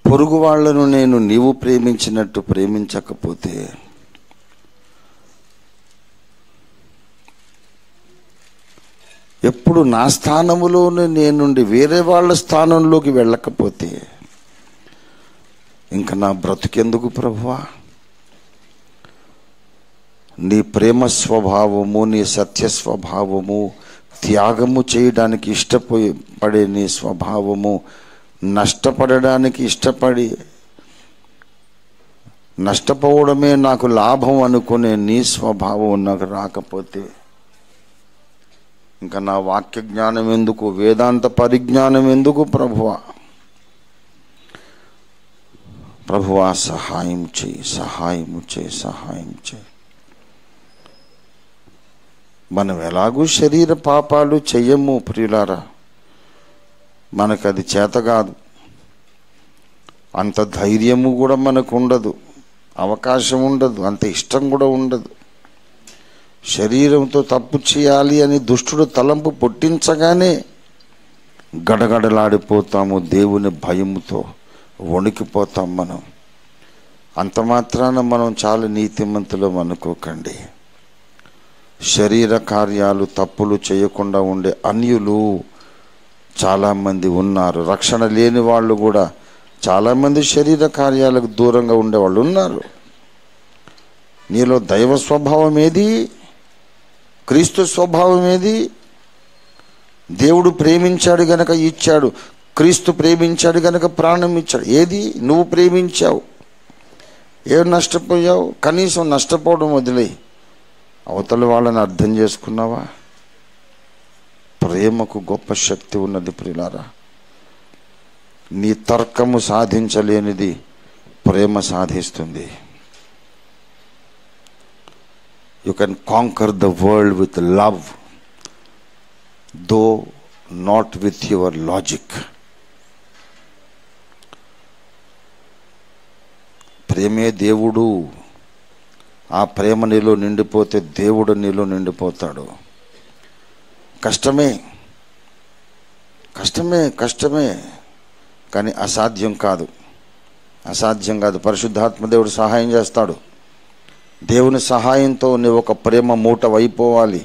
పొరుగు వాళ్లను నీవు ప్రేమించినట్టు ప్రేమించకపోతే, ఎప్పుడు నా స్థానములోనే నేనుండి వేరే వాళ్ళ స్థానంలోకి వెళ్ళకపోతే ఇంకా నా బ్రతుకెందుకు ప్రభువా? నీ ప్రేమ స్వభావము, నీ సత్య స్వభావము, త్యాగము చేయడానికి ఇష్టపడే నీ స్వభావము, నష్టపడడానికి ఇష్టపడి నష్టపోవడమే నాకు లాభం అనుకునే నీ స్వభావం నాకు రాకపోతే ఇంకా నా వాక్య జ్ఞానం ఎందుకు, వేదాంత పరిజ్ఞానం ఎందుకు ప్రభువా? ప్రభువా సహాయం చేయి, సహాయం చేయి, సహాయం చేయి. మనం ఎలాగూ శరీర పాపాలు చెయ్యము ప్రియులారా, మనకు అది చేత కాదు. అంత ధైర్యము కూడా మనకు ఉండదు, అవకాశం ఉండదు, అంత ఇష్టం కూడా ఉండదు. శరీరంతో తప్పు చేయాలి అని దుష్టుడు తలంపు పుట్టించగానే గడగడలాడిపోతాము, దేవుని భయముతో వణికిపోతాం మనం. అంత మాత్రాన మనం చాలా నీతిమంతులం అనుకోకండి. శరీర కార్యాలు తప్పులు చేయకుండా ఉండే అన్యులు చాలామంది ఉన్నారు. రక్షణ లేని వాళ్ళు కూడా చాలామంది శరీర కార్యాలకు దూరంగా ఉండేవాళ్ళు ఉన్నారు. నీలో దైవ స్వభావం ఏది? క్రీస్తు స్వభావం ఏది? దేవుడు ప్రేమించాడు గనక ఇచ్చాడు, క్రీస్తు ప్రేమించాడు గనక ప్రాణం ఇచ్చాడు. ఏది? నువ్వు ప్రేమించావు, ఏం నష్టపోయావు? కనీసం నష్టపోవడం వదిలే, అవతల వాళ్ళని అర్థం చేసుకున్నావా? ప్రేమకు గొప్ప శక్తి ఉన్నది ప్రియులారా. నీ తర్కము సాధించలేనిది ప్రేమ సాధిస్తుంది. You can conquer the world with love, though not with your logic. ప్రేమే దేవుడు. ఆ ప్రేమ నీలో నిండిపోతే దేవుడు నీలో నిండిపోతాడు. కష్టమే కష్టమే కష్టమే కానీ అసాధ్యం కాదు, అసాధ్యం కాదు. పరిశుద్ధాత్మ దేవుడు సహాయం చేస్తాడు. దేవుని సహాయంతో నీవు ఒక ప్రేమ మూట అయిపోవాలి.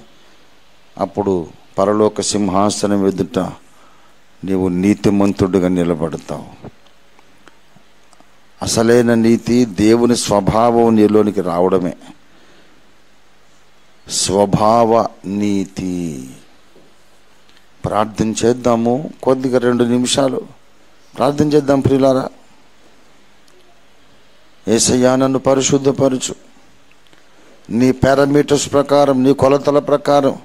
అప్పుడు పరలోక సింహాసనం ఎదుట నీవు నీతిమంతుడిగా నిలబడతావు. అసలైన నీతి దేవుని స్వభావం నీలోనికి రావడమే. స్వభావ నీతి. ప్రార్థన చేద్దాము, కొద్దిగా 2 నిమిషాలు ప్రార్థన చేద్దాం ప్రియులారా. యేసయ్యా నన్ను పరిశుద్ధపరచు. నీ పారామీటర్స్ ప్రకారం, నీ కొలతల ప్రకారం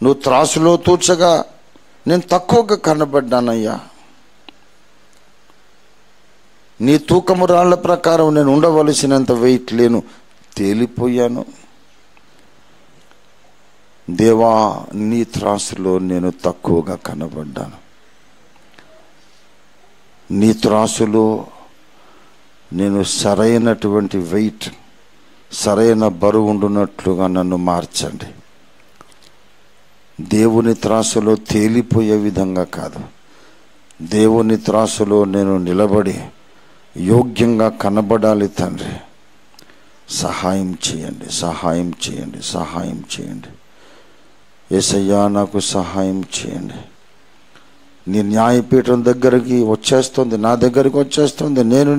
నువ్వు త్రాసులో తూచగా నేను తక్కువగా కనబడ్డానయ్యా. నీ తూకము రాళ్ల ప్రకారం నేను ఉండవలసినంత వెయిట్ లేను, తేలిపోయాను. దేవా, నీ త్రాసులో నేను తక్కువగా కనబడ్డాను. నీ త్రాసులో నేను సరైనటువంటి వెయిట్, సరైన బరువు ఉండునట్లుగా నన్ను మార్చండి. దేవుని త్రాసులో తేలిపోయే విధంగా కాదు, దేవుని త్రాసులో నేను నిలబడి యోగ్యంగా కనబడాలి. తండ్రి, సహాయం చేయండి, సహాయం చేయండి, సహాయం చేయండి. యేసయ్యా, నాకు సహాయం చేయండి. నీ న్యాయపీఠం దగ్గరికి వచ్చేస్తుంది, నా దగ్గరికి వచ్చేస్తుంది. నేను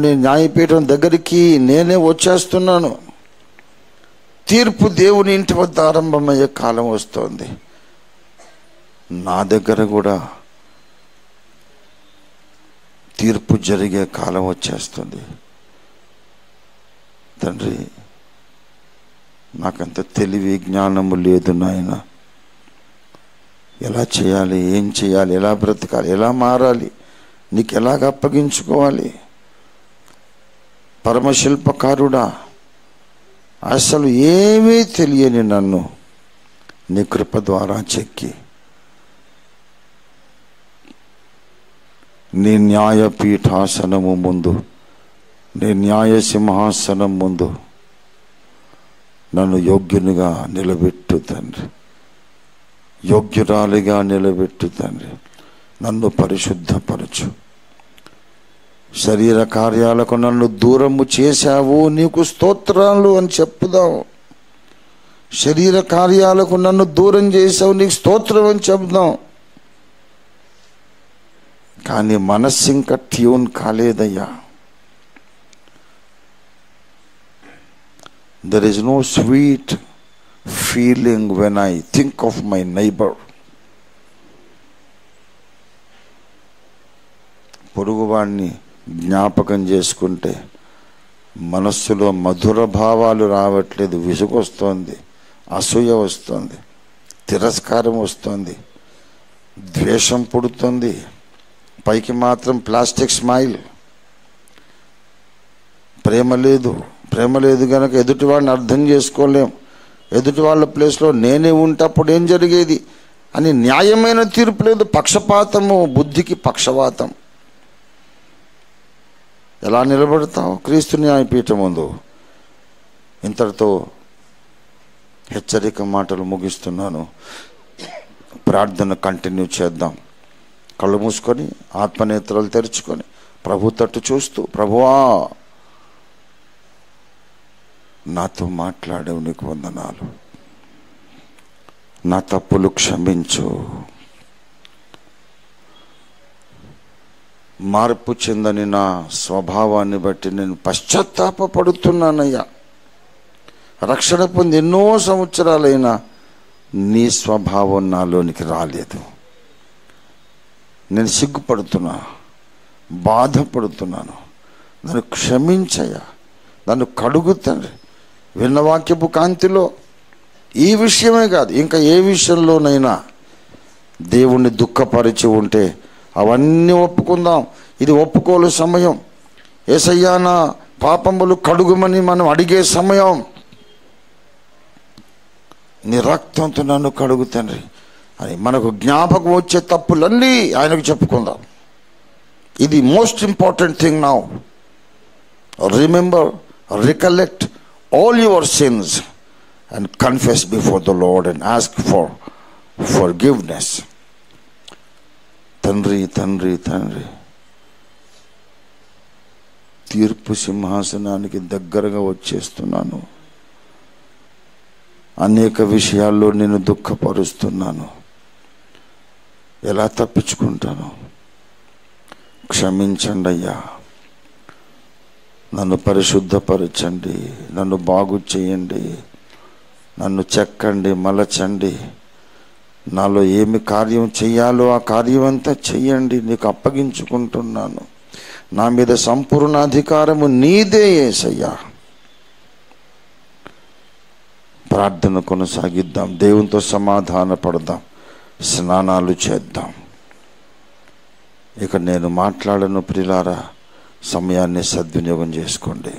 నీ న్యాయపీఠం దగ్గరికి నేనే వచ్చేస్తున్నాను. తీర్పు దేవుని ఇంటి వద్ద ఆరంభమయ్యే కాలం వస్తుంది. నా దగ్గర కూడా తీర్పు జరిగే కాలం వచ్చేస్తుంది. తండ్రి, నాకంత తెలివి జ్ఞానము లేదు నాయన. ఎలా చేయాలి, ఏం చేయాలి, ఎలా బ్రతకాలి, ఎలా మారాలి, నీకు ఎలాగ అప్పగించుకోవాలి? పరమశిల్పకారుడా, అసలు ఏమీ తెలియని నన్ను నీ కృప ద్వారా చెక్కి నీ న్యాయపీఠాసనము ముందు, నీ న్యాయ సింహాసనం ముందు నన్ను యోగ్యునిగా నిలబెట్టు తండ్రి, యోగ్యురాలిగా నిలబెట్టు తండ్రి. నన్ను పరిశుద్ధపరచు. శరీర కార్యాలకు నన్ను దూరము చేశావు, నీకు స్తోత్రాలు అని చెప్పుదాం. శరీర కార్యాలకు నన్ను దూరం చేశావు, నీకు స్తోత్రం అని చెప్దాం. కానీ మనస్సు ఇంకా tune కాలేదయ్యా. There is no sweet feeling when I think of my neighbor. పొరుగువాడిని జ్ఞాపకం చేసుకుంటే మనస్సులో మధుర భావాలు రావట్లేదు. విసుగు వస్తుంది, అసూయ వస్తుంది, తిరస్కారం వస్తుంది, ద్వేషం పుడుతుంది. పైకి మాత్రం ప్లాస్టిక్ స్మైల్. ప్రేమ లేదు. ప్రేమ లేదు కనుక ఎదుటివాడిని అర్థం చేసుకోలేం. ఎదుటి వాళ్ళ ప్లేస్లో నేనే ఉంటప్పుడు ఏం జరిగేది అని న్యాయమైన తీర్పు లేదు. పక్షపాతము, బుద్ధికి పక్షవాతం. ఎలా నిలబడతావు క్రీస్తు న్యాయపీఠం ముందు? ఇంతటితో హెచ్చరిక మాటలు ముగిస్తున్నాను. ప్రార్థన కంటిన్యూ చేద్దాం. కళ్ళు మూసుకొని ఆత్మనేత్రాలు తెరుచుకొని ప్రభు తట్టు చూస్తూ, ప్రభువా, నాతో మాట్లాడేవు, నీకు వందనాలు. నా తప్పులు క్షమించు. మార్పు చెందని నా స్వభావాన్ని బట్టి నేను పశ్చాత్తాపడుతున్నానయ్యా. రక్షణ పొంది ఎన్నో సంవత్సరాలైనా నీ స్వభావం నాలోనికి రాలేదు. నేను సిగ్గుపడుతున్నా, బాధపడుతున్నాను. నన్ను క్షమించయ్యా, నన్ను కడుగు తండ్రి. విన్న వాక్యపు కాంతిలో ఈ విషయమే కాదు, ఇంకా ఏ విషయంలోనైనా దేవుణ్ణి దుఃఖపరిచి ఉంటే అవన్నీ ఒప్పుకుందాం. ఇది ఒప్పుకోలు సమయం. యేసయ్యా, నా పాపములు కడుగుమని మనం అడిగే సమయం. నీ రక్తంతో నన్ను కడుగు తండ్రి అని మనకు జ్ఞాపకం వచ్చే తప్పులన్నీ ఆయనకు చెప్పుకుందాం. ఇది most important thing now. Remember, recollect all your sins and confess before the Lord and ask for forgiveness. తండ్రి, తండ్రి, తండ్రి, తీర్పు సింహాసనానికి దగ్గరగా వచ్చేస్తున్నాను. అనేక విషయాల్లో నేను దుఃఖపరుస్తున్నాను. ఎలా తప్పించుకుంటాను? క్షమించండి అయ్యా. నన్ను పరిశుద్ధపరచండి, నన్ను బాగు చేయండి, నన్ను చెక్కండి, మలచండి. నాలో ఏమి కార్యం చెయ్యాలో ఆ కార్యం అంతా చెయ్యండి. నీకు అప్పగించుకుంటున్నాను. నా మీద సంపూర్ణ అధికారము నీదే యేసయ్యా. ప్రార్థన కొనసాగిద్దాం. దేవునితో సమాధాన పడదాం. స్నానాలు చేద్దాం. ఇక నేను మాట్లాడను ప్రియులారా. సమయాన్ని సద్వినియోగం చేసుకోండి.